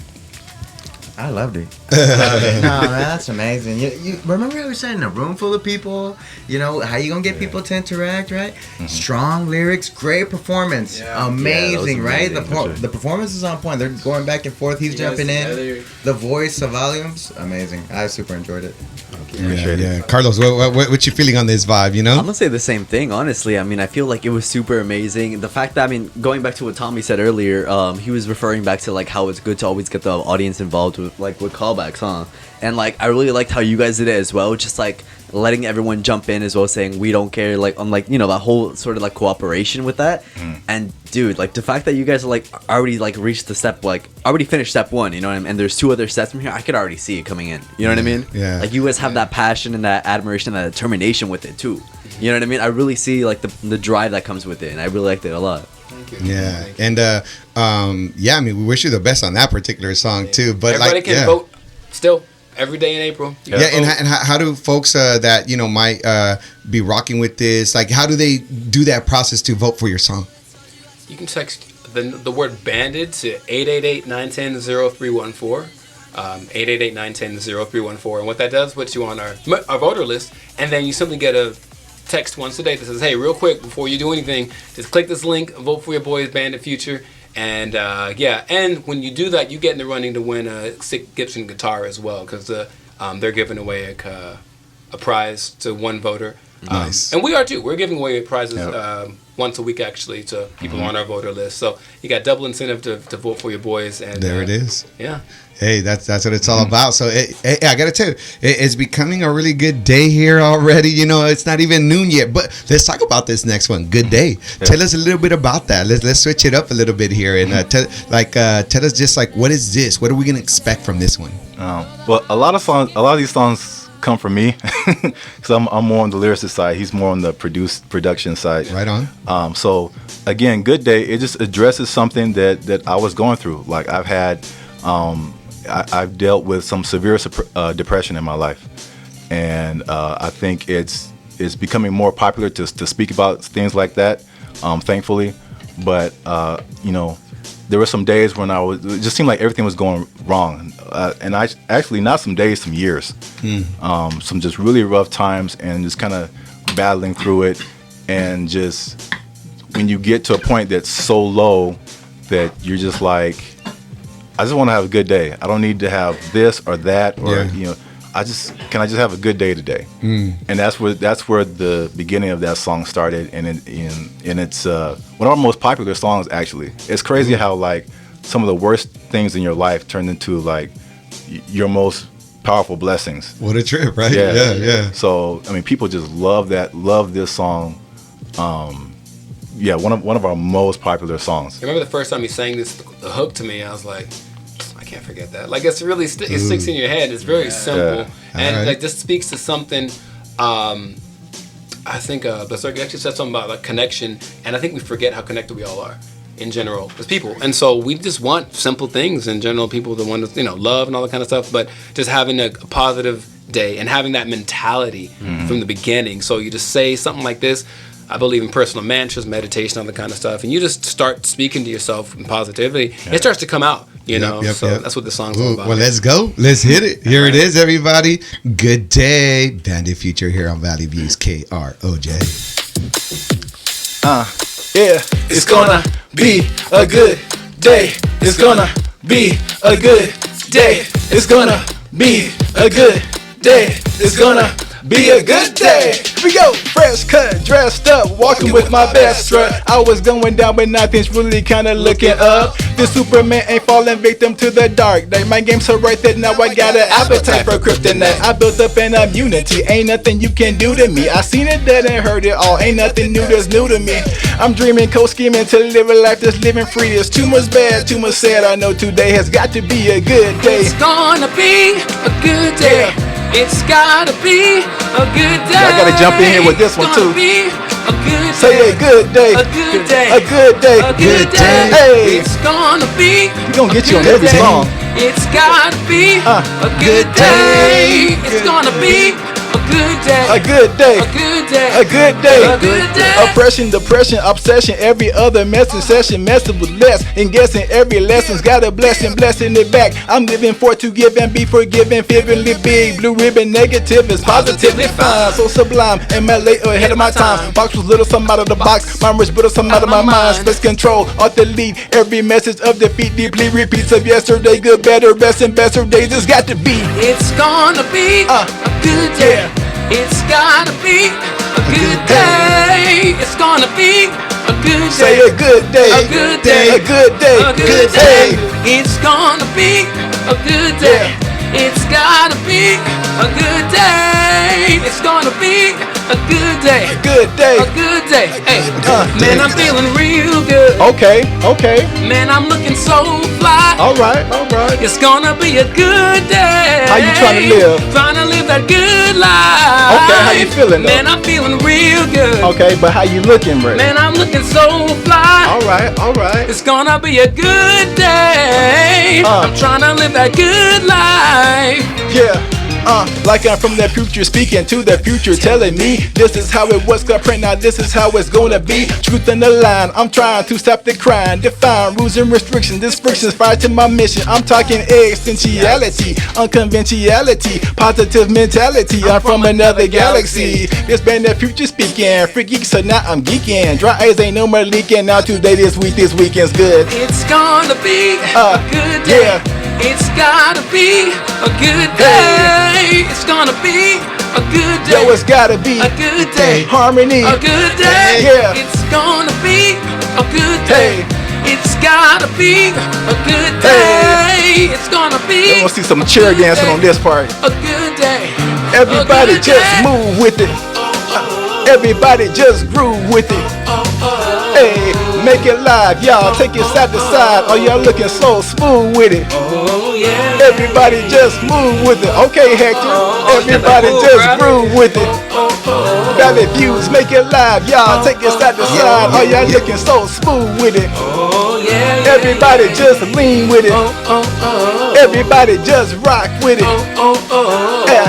[SPEAKER 11] I loved it. No, man, that's amazing. You remember how we said in a room full of people, you know, how you gonna get people to interact, right? Strong lyrics, great performance. Amazing, right? The performance is on point. They're going back and forth. He's jumping in. The voice, the volumes, amazing. I super enjoyed it.
[SPEAKER 3] Yeah. Carlos, what you feeling on this vibe, you know?
[SPEAKER 7] I'm gonna say the same thing, honestly. I mean, I feel like it was super amazing. The fact that, I mean, going back to what Tommy said earlier, he was referring back to like how it's good to always get the audience involved with callbacks, huh? And like I really liked how you guys did it as well, just like letting everyone jump in as well, saying we don't care, like on like, you know, that whole sort of like cooperation with that. And dude, like the fact that you guys are like already like reached the step, like already finished step 1, you know what I mean? And there's 2 other steps from here, I could already see it coming in, you know what I mean?
[SPEAKER 3] Yeah.
[SPEAKER 7] Like you guys have that passion and that admiration and that determination with it too, you know what I mean? I really see like the drive that comes with it, and I really liked it a lot.
[SPEAKER 6] Thank you.
[SPEAKER 3] Yeah. And I mean, we wish you the best on that particular song too, but
[SPEAKER 6] everybody can vote still every day in April.
[SPEAKER 3] And how do folks that, you know, might be rocking with this, like how do they do that process to vote for your song?
[SPEAKER 6] You can text the word banded to 888-910-0314. 888-910-0314. And what that does, puts you on our voter list, and then you simply get a text once a day that says, hey, real quick, before you do anything, just click this link, vote for your boys Banded Future. And and when you do that, you get in the running to win a sick Gibson guitar as well, because they're giving away a prize to one voter.
[SPEAKER 3] Nice.
[SPEAKER 6] And we are too. We're giving away prizes once a week actually to people on our voter list. So you got double incentive to vote for your boys. And
[SPEAKER 3] there it is.
[SPEAKER 6] Yeah.
[SPEAKER 3] Hey, that's what it's all about. So I gotta tell you, it's becoming a really good day here already. You know, it's not even noon yet, but let's talk about this next one. Good day. Tell us a little bit about that. Let's switch it up a little bit here and tell us just like, what is this? What are we gonna expect from this one?
[SPEAKER 5] Well, a lot of these songs come from me, because I'm more on the lyricist side. He's more on the production side.
[SPEAKER 3] Right on.
[SPEAKER 5] So again, Good Day, it just addresses something that I was going through. Like I've had. I've dealt with some severe depression in my life, and I think it's becoming more popular to speak about things like that, thankfully. But you know, there were some days when it just seemed like everything was going wrong, and I actually not some days, some years, some just really rough times, and just kind of battling through it, and just when you get to a point that's so low that you're just like, I just want to have a good day. I don't need to have this or that, or you know, can I just have a good day today? And that's where the beginning of that song started, and it's one of our most popular songs actually. It's crazy how like some of the worst things in your life turned into like your most powerful blessings.
[SPEAKER 3] What a trip, right? Yeah.
[SPEAKER 5] So I mean, people just love this song. One of our most popular songs.
[SPEAKER 6] I remember the first time he sang the hook to me, I was like, I can't forget that. Like it's really it sticks in your head. It's very simple, and like this speaks to something. I think Berserk actually said something about like connection, and I think we forget how connected we all are in general as people, and so we just want simple things in general. People that want to love and all that kind of stuff, but just having a positive day and having that mentality from the beginning. So you just say something like this. I believe in personal mantras, meditation, all that kind of stuff, and you just start speaking to yourself in positivity. It starts to come out, you know. That's what the song's all about.
[SPEAKER 3] Well, let's go. Let's hit it. Here it is, everybody. Good day, Banded Future here on Valley Views KROJ.
[SPEAKER 9] It's gonna be a good day. It's gonna be a good day. It's gonna be a good day. It's gonna be a good day. Here we go. Fresh cut, dressed up, walking with my best strut. I was going down, but nothing's really kinda looking up. The Superman ain't falling victim to the dark day. My game's so right that now I got an appetite for kryptonite. I built up an immunity, ain't nothing you can do to me. I seen it, that and heard it all, ain't nothing new that's new to me. I'm dreaming, co-scheming to live a life that's living free. There's too much bad, too much sad. I know today has got to be a good day.
[SPEAKER 6] It's gonna be a good day. It's gotta be a good day.
[SPEAKER 9] I gotta jump in here with this one too.
[SPEAKER 6] Be A good
[SPEAKER 9] Say
[SPEAKER 6] day.
[SPEAKER 9] a good day.
[SPEAKER 6] A good day.
[SPEAKER 9] A good day.
[SPEAKER 6] A good day.
[SPEAKER 9] Hey.
[SPEAKER 6] It's gonna be.
[SPEAKER 9] We gonna get
[SPEAKER 6] a
[SPEAKER 9] you on
[SPEAKER 6] good
[SPEAKER 9] every
[SPEAKER 6] day.
[SPEAKER 9] song.
[SPEAKER 6] It's gotta be a good day. It's gonna be a good day.
[SPEAKER 9] A good day.
[SPEAKER 6] A good day.
[SPEAKER 9] A good day.
[SPEAKER 6] A good day.
[SPEAKER 9] Oppression, depression, obsession. Every other message session messing with less and guessing every lesson's got a blessing, blessing it back. I'm living for to give and be forgiven, feelingly big. Blue ribbon negative is positively fine. So sublime and my late ahead of my time. Box was little, some out of the box. My rich brittle, some out of my mind. Space control, off the lead. Every message of defeat deeply repeats of yesterday. Good, better, best, and better days. It's got to be.
[SPEAKER 6] It's gonna be a good day. It's gotta be a good day. It's gonna be a good day.
[SPEAKER 9] Say a good day.
[SPEAKER 6] A good day.
[SPEAKER 9] A good day.
[SPEAKER 6] A good day. It's gonna be a good day. It's gotta be a good day. It's gonna be a good day.
[SPEAKER 9] Good day.
[SPEAKER 6] A good day. Hey, man, I'm feeling real good.
[SPEAKER 9] Okay, okay.
[SPEAKER 6] Man, I'm looking so fly.
[SPEAKER 9] All right, all right.
[SPEAKER 6] It's gonna be a good day.
[SPEAKER 9] How you trying to live?
[SPEAKER 6] Trying to live that good life.
[SPEAKER 9] Okay, how you feeling though?
[SPEAKER 6] Man, I'm feeling real good.
[SPEAKER 9] Okay, but how you looking, bro?
[SPEAKER 6] Man, I'm looking so fly.
[SPEAKER 9] All right, all right.
[SPEAKER 6] It's gonna be a good day. I'm trying to live that good life.
[SPEAKER 9] Yeah. Like I'm from the future, speaking to the future, telling me this is how it was. Got print now, this is how it's gonna be. Truth in the line, I'm trying to stop the crime. Define rules and restrictions. This friction's fire to my mission. I'm talking existentiality, unconventionality, positive mentality. I'm from another galaxy. This band the future speaking, freaky, so now I'm geeking. Dry eyes ain't no more leaking. Now today, this weekend's good.
[SPEAKER 6] It's gonna be a good day.
[SPEAKER 9] Yeah.
[SPEAKER 6] It's gotta be a good day. It's gonna be a good day.
[SPEAKER 9] Yo, it's gotta be
[SPEAKER 6] a good day.
[SPEAKER 9] Harmony.
[SPEAKER 6] A good day.
[SPEAKER 9] Yeah.
[SPEAKER 6] It's gonna be a good day. It's gotta be a good day. It's gonna be.
[SPEAKER 9] I want to see some chair dancing on this part.
[SPEAKER 6] A good day.
[SPEAKER 9] Everybody
[SPEAKER 6] A good
[SPEAKER 9] just
[SPEAKER 6] day.
[SPEAKER 9] move with it. Everybody just groove with it. Hey, make it live, y'all. Take it side to side. Oh, y'all looking so smooth with it.
[SPEAKER 6] Oh yeah.
[SPEAKER 9] Everybody just move with it. Okay, Hector. Everybody just groove with it. Valley Views, make it live, y'all. Take it side to side. Oh, y'all looking so smooth with it.
[SPEAKER 6] Oh yeah.
[SPEAKER 9] Everybody just lean with it. Everybody just rock with it. Yeah.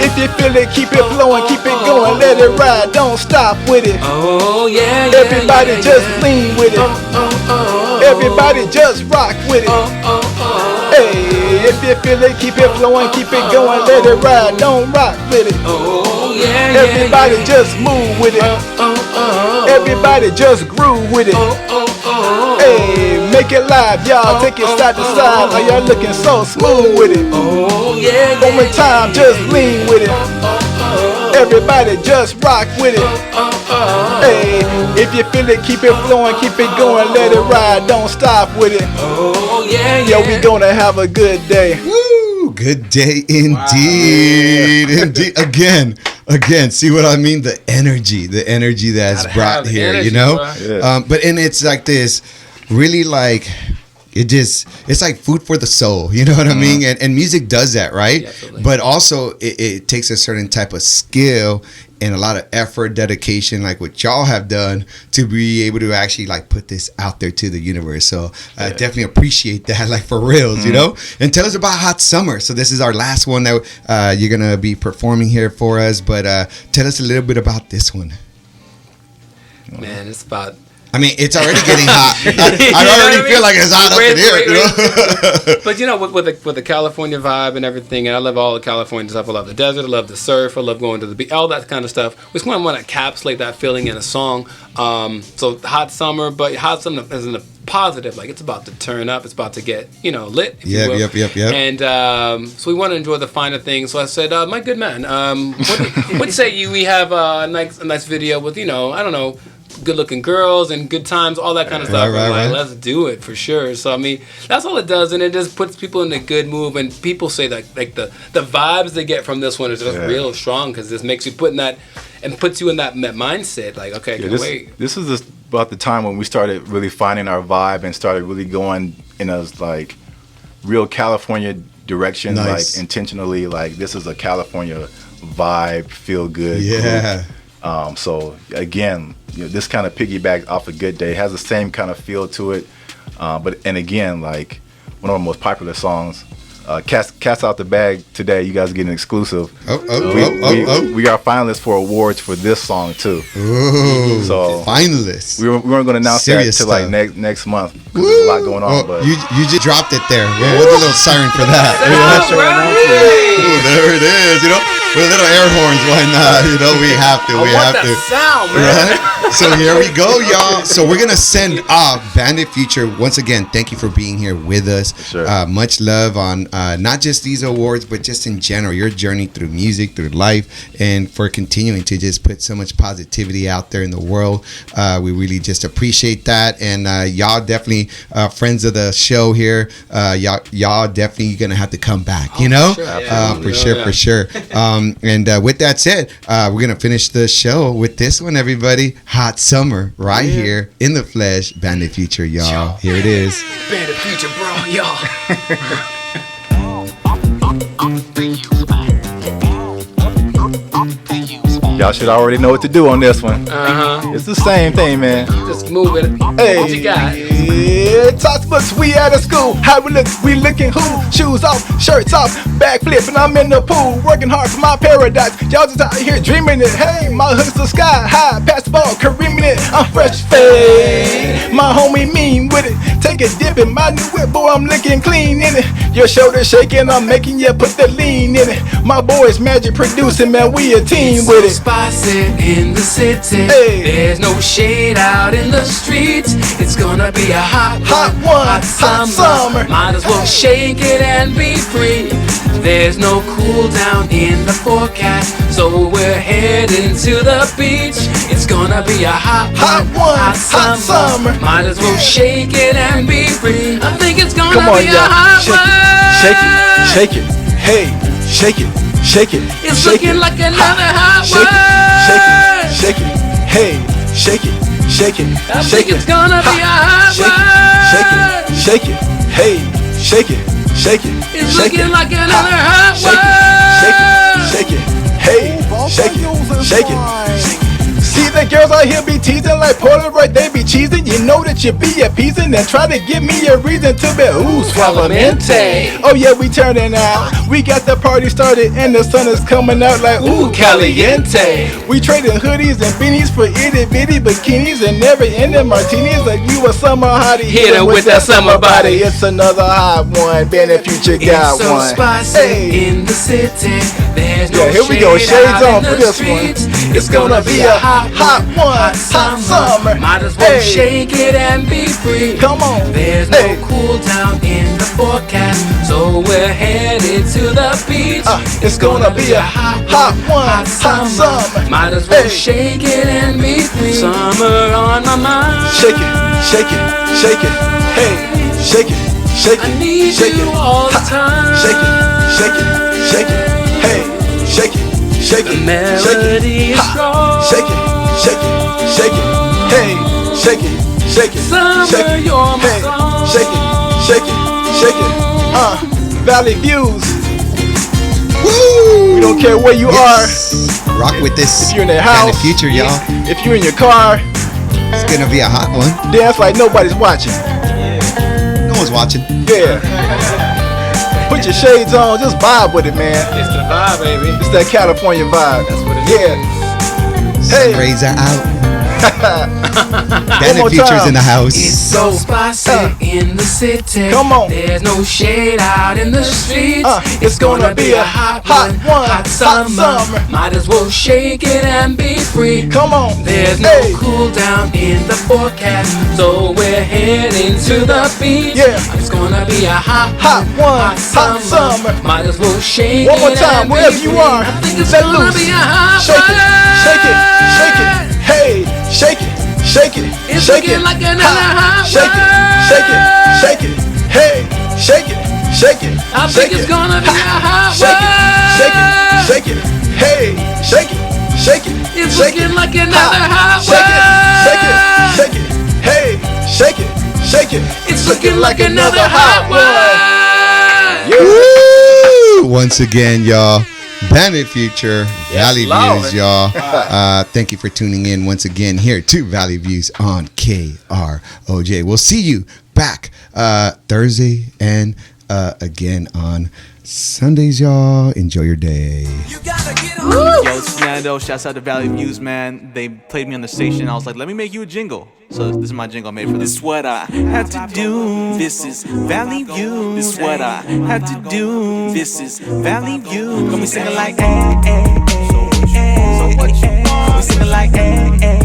[SPEAKER 9] If you feel it, keep it flowing, keep it going, let it ride, don't stop with it.
[SPEAKER 6] Oh yeah.
[SPEAKER 9] Everybody just lean with it. Everybody just rock with it. Hey, if you feel it, keep it flowing, keep it going, let it ride, don't rock with it.
[SPEAKER 6] Oh yeah.
[SPEAKER 9] Everybody just move with it. Everybody just groove with it. Hey, make it live, y'all. Take it side to side. Oh, y'all looking so smooth with it.
[SPEAKER 6] Oh yeah.
[SPEAKER 9] One more time, just lean with it. Everybody just rock with it. Hey, if you feel it, keep it flowing, keep it going, let it ride, don't stop with it.
[SPEAKER 6] Oh yeah.
[SPEAKER 9] Yo, we gonna have a good day.
[SPEAKER 3] Woo! Good day indeed. Indeed. Again, see what I mean? The energy that's brought here,
[SPEAKER 6] energy,
[SPEAKER 3] you know?
[SPEAKER 6] bro.
[SPEAKER 3] But and it's like this, really like, it's like food for the soul, you know what I mean? And music does that, right?
[SPEAKER 6] Absolutely.
[SPEAKER 3] But also it takes a certain type of skill and a lot of effort, dedication, like what y'all have done to be able to actually like put this out there to the universe. So I definitely appreciate that, like for reals, you know? And tell us about Hot Summer. So this is our last one that you're going to be performing here for us. But tell us a little bit about this one.
[SPEAKER 6] Man, it's about.
[SPEAKER 3] I mean, it's already getting hot. I already feel like it's hot up in here, you know?
[SPEAKER 6] But you know, with the California vibe and everything, and I love all the California stuff. I love the desert, I love the surf, I love going to the beach, all that kind of stuff. We just want to encapsulate that feeling in a song. So Hot Summer, but Hot Summer is in a positive, like it's about to turn up, it's about to get, lit.
[SPEAKER 3] Yep.
[SPEAKER 6] And so we want to enjoy the finer things. So I said, my good man, what say you? We have a nice video with, I don't know, good-looking girls and good times, all that kind of stuff.
[SPEAKER 3] Right.
[SPEAKER 6] Let's do it for sure. So I mean, that's all it does, and it just puts people in a good mood. And people say that like the vibes they get from this one is just real strong because this makes you put in that and puts you in that mindset. Like, okay, I can't wait.
[SPEAKER 5] This is about the time when we started really finding our vibe and started really going in a like real California direction, like intentionally. Like this is a California vibe, feel good.
[SPEAKER 3] Yeah.
[SPEAKER 5] Group. So again, this kind of piggyback off a Good Day, has the same kind of feel to it. And again, like one of our most popular songs, Cats Out the Bag. Today, you guys get an exclusive. We are finalists for awards for this song too.
[SPEAKER 3] Ooh,
[SPEAKER 5] so
[SPEAKER 3] finalists.
[SPEAKER 5] We weren't going to announce
[SPEAKER 3] Serious
[SPEAKER 5] that till like next month. There's a lot going on. But
[SPEAKER 3] you just dropped it there. We'll do a little siren for that. Ooh, there it is. With little air horns, why not? We have to. We have to.
[SPEAKER 6] Sound, man.
[SPEAKER 3] Right? So here we go, y'all. So we're gonna send off Bandit Future once again. Thank you for being here with us.
[SPEAKER 5] Sure.
[SPEAKER 3] Much love on not just these awards, but just in general, your journey through music, through life, and for continuing to just put so much positivity out there in the world. We really just appreciate that, and y'all definitely friends of the show here. Y'all definitely gonna have to come back. For sure. And with that said, we're going to finish the show with this one, everybody. Hot Summer, right here in the flesh. Bandit Future, y'all. Here it is.
[SPEAKER 6] Bandit Future, bro, y'all.
[SPEAKER 5] y'all should already know what to do on this one. It's the same thing, man.
[SPEAKER 6] Just move it.
[SPEAKER 9] Hey,
[SPEAKER 6] What you got?
[SPEAKER 9] yeah, textbooks, we at a school. How we looking who? Shoes off, shirts off, back flipping, I'm in the pool. Working hard for my paradise. Y'all just out here dreaming it. Hey, my hood's the sky high, pass the ball, careening it. I'm fresh fade. My homie mean with it. Take a dip in my new whip, boy, I'm looking clean in it. Your shoulder shaking, I'm making you put the lean in it. My boys magic producing, man, we a team with it.
[SPEAKER 12] Spicy in the city.
[SPEAKER 9] Hey.
[SPEAKER 12] There's no shade out in the streets. It's gonna be a hot
[SPEAKER 9] one, hot summer.
[SPEAKER 12] Might as well shake it and be free. There's no cool down in the forecast, so we're heading to the beach. It's gonna be a hot
[SPEAKER 9] one, hot summer.
[SPEAKER 12] Might as well shake it and be free. I think it's gonna
[SPEAKER 9] Come on,
[SPEAKER 12] be a
[SPEAKER 9] y'all.
[SPEAKER 12] hot
[SPEAKER 9] Shake it, hey, shake it.
[SPEAKER 12] It's
[SPEAKER 9] shake
[SPEAKER 12] looking
[SPEAKER 9] it.
[SPEAKER 12] like another hot
[SPEAKER 9] Shake it, hey, shake it.
[SPEAKER 12] I think it's gonna be a hot
[SPEAKER 9] Shake it, hey, shake it.
[SPEAKER 12] It's looking like another hot
[SPEAKER 9] Shake it, hey, shake it. See the girls out here be teasing like Polaroid, they be cheesing. You know that you be appeasing and try to give me a reason to be suavemente. Oh yeah, we turning out. We got the party started and the sun is coming out like caliente. We trading hoodies and beanies for itty bitty bikinis and never ending martinis like you a summer hottie.
[SPEAKER 6] Hit 'em with that summer body.
[SPEAKER 9] It's another hot one. Bandit Future got
[SPEAKER 12] It's so
[SPEAKER 9] one.
[SPEAKER 12] spicy in the city. There's no
[SPEAKER 9] here we go.
[SPEAKER 12] shade
[SPEAKER 9] Shades
[SPEAKER 12] out
[SPEAKER 9] on
[SPEAKER 12] in
[SPEAKER 9] for
[SPEAKER 12] the
[SPEAKER 9] this one.
[SPEAKER 12] streets.
[SPEAKER 9] It's gonna be a hot one, hot summer.
[SPEAKER 12] Might as well
[SPEAKER 9] Hey.
[SPEAKER 12] shake it and be free.
[SPEAKER 9] Come on.
[SPEAKER 12] There's
[SPEAKER 9] Hey.
[SPEAKER 12] no cool down in the forecast, so we're headed to the beach.
[SPEAKER 9] It's gonna be a hot one, hot summer.
[SPEAKER 12] Might as well
[SPEAKER 9] Hey.
[SPEAKER 12] shake it and be free. Summer on my mind.
[SPEAKER 9] Shake it, hey, shake it,
[SPEAKER 12] I need
[SPEAKER 9] shake
[SPEAKER 12] you
[SPEAKER 9] it,
[SPEAKER 12] all the time.
[SPEAKER 9] shake it, hey, shake it,
[SPEAKER 12] The
[SPEAKER 9] shake
[SPEAKER 12] melody
[SPEAKER 9] it,
[SPEAKER 12] is strong.
[SPEAKER 9] shake it, hey, shake it,
[SPEAKER 12] Summer, you're my
[SPEAKER 9] hey,
[SPEAKER 12] song.
[SPEAKER 9] shake it, Valley Views.
[SPEAKER 3] Woo!
[SPEAKER 9] We don't care where you are.
[SPEAKER 3] Rock with this.
[SPEAKER 9] If you're in the
[SPEAKER 3] Bandit
[SPEAKER 9] house,
[SPEAKER 3] Future, y'all.
[SPEAKER 9] if you're in your car,
[SPEAKER 3] It's gonna be a hot one.
[SPEAKER 9] dance like nobody's watching.
[SPEAKER 3] No one's watching.
[SPEAKER 9] Yeah. Put your shades on, just vibe with it, man.
[SPEAKER 6] It's the vibe, baby.
[SPEAKER 9] It's that California vibe.
[SPEAKER 6] That's what it
[SPEAKER 9] Yeah. Hey.
[SPEAKER 3] Sun rays are out.
[SPEAKER 9] One
[SPEAKER 3] Bandit
[SPEAKER 9] more
[SPEAKER 3] Future's
[SPEAKER 9] time.
[SPEAKER 3] in the house.
[SPEAKER 12] It's so spicy in the city.
[SPEAKER 9] Come on.
[SPEAKER 12] There's no shade out in the streets.
[SPEAKER 9] It's gonna be a hot one,
[SPEAKER 12] hot summer. Might as well shake it and be free.
[SPEAKER 9] Come on.
[SPEAKER 12] There's no cool down in the forecast, so we're heading to the beach.
[SPEAKER 9] Yeah.
[SPEAKER 12] It's gonna be a hot
[SPEAKER 9] one, hot summer.
[SPEAKER 12] Might as well shake
[SPEAKER 9] One more
[SPEAKER 12] it
[SPEAKER 9] time,
[SPEAKER 12] and
[SPEAKER 9] wherever
[SPEAKER 12] be
[SPEAKER 9] you
[SPEAKER 12] free.
[SPEAKER 9] are.
[SPEAKER 12] I think it's
[SPEAKER 9] Let
[SPEAKER 12] gonna
[SPEAKER 9] loose.
[SPEAKER 12] be a hot
[SPEAKER 9] Shake it. Hey, shake it.
[SPEAKER 12] It's
[SPEAKER 9] shake
[SPEAKER 12] looking
[SPEAKER 9] it.
[SPEAKER 12] like another hot
[SPEAKER 9] Shake it. Hey, shake it.
[SPEAKER 12] I think it's gonna be a hot
[SPEAKER 9] Shake it. Hey, shake it.
[SPEAKER 12] It's
[SPEAKER 9] shake
[SPEAKER 12] looking
[SPEAKER 9] it.
[SPEAKER 12] like another hot
[SPEAKER 9] Shake it. Hey, shake it.
[SPEAKER 12] It's looking like another hot one.
[SPEAKER 3] Woo! Once again, y'all, Bandit Future, Valley Views, y'all. Thank you for tuning in once again here to Valley Views on KROJ. We'll see you back Thursday and again on Sundays, y'all. Enjoy your day.
[SPEAKER 2] Yo, it's Fernando. Shouts out to Valley Views, man. They played me on the station. I was like, let me make you a jingle. So this is my jingle I made for them. This is what I had to do. This is Valley Views. This is what I had to do. This is Valley Views. Got me singing like, eh, eh, eh. So what you want? Got me singing like, eh, eh,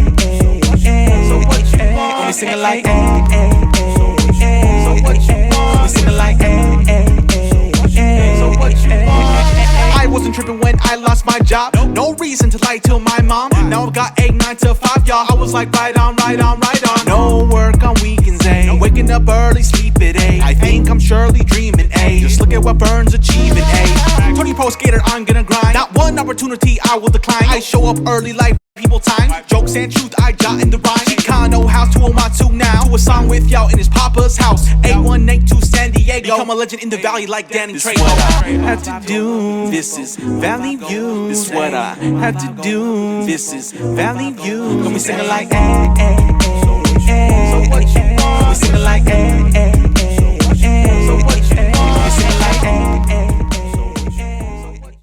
[SPEAKER 2] eh. So what you want? Got me singing like, eh, eh, eh. So what you want? Got me singing like, eh, eh, eh. So what you want? I wasn't tripping when I lost my job. No reason to lie to my mom. Now I've got 8, 9 to 5, y'all. I was like, right on, right on, right on. No work on weekends, eh? Waking up early, sleep at 8. I think I'm surely dreaming, eh? Just look at what Burns achieving, eh? Tony Pro Skater, I'm gonna grind. Not one opportunity I will decline. I show up early like people time. Jokes and truth, I jot in the rhyme. Chicano house to Omatu now. Do a song with y'all in his papa's house. 8182 San Diego. Become a legend in the valley like Danny Trejo. This is what I had to do. This is Valley View. This is what I had to do. This is Valley View. Got me singing like, eh, eh, eh.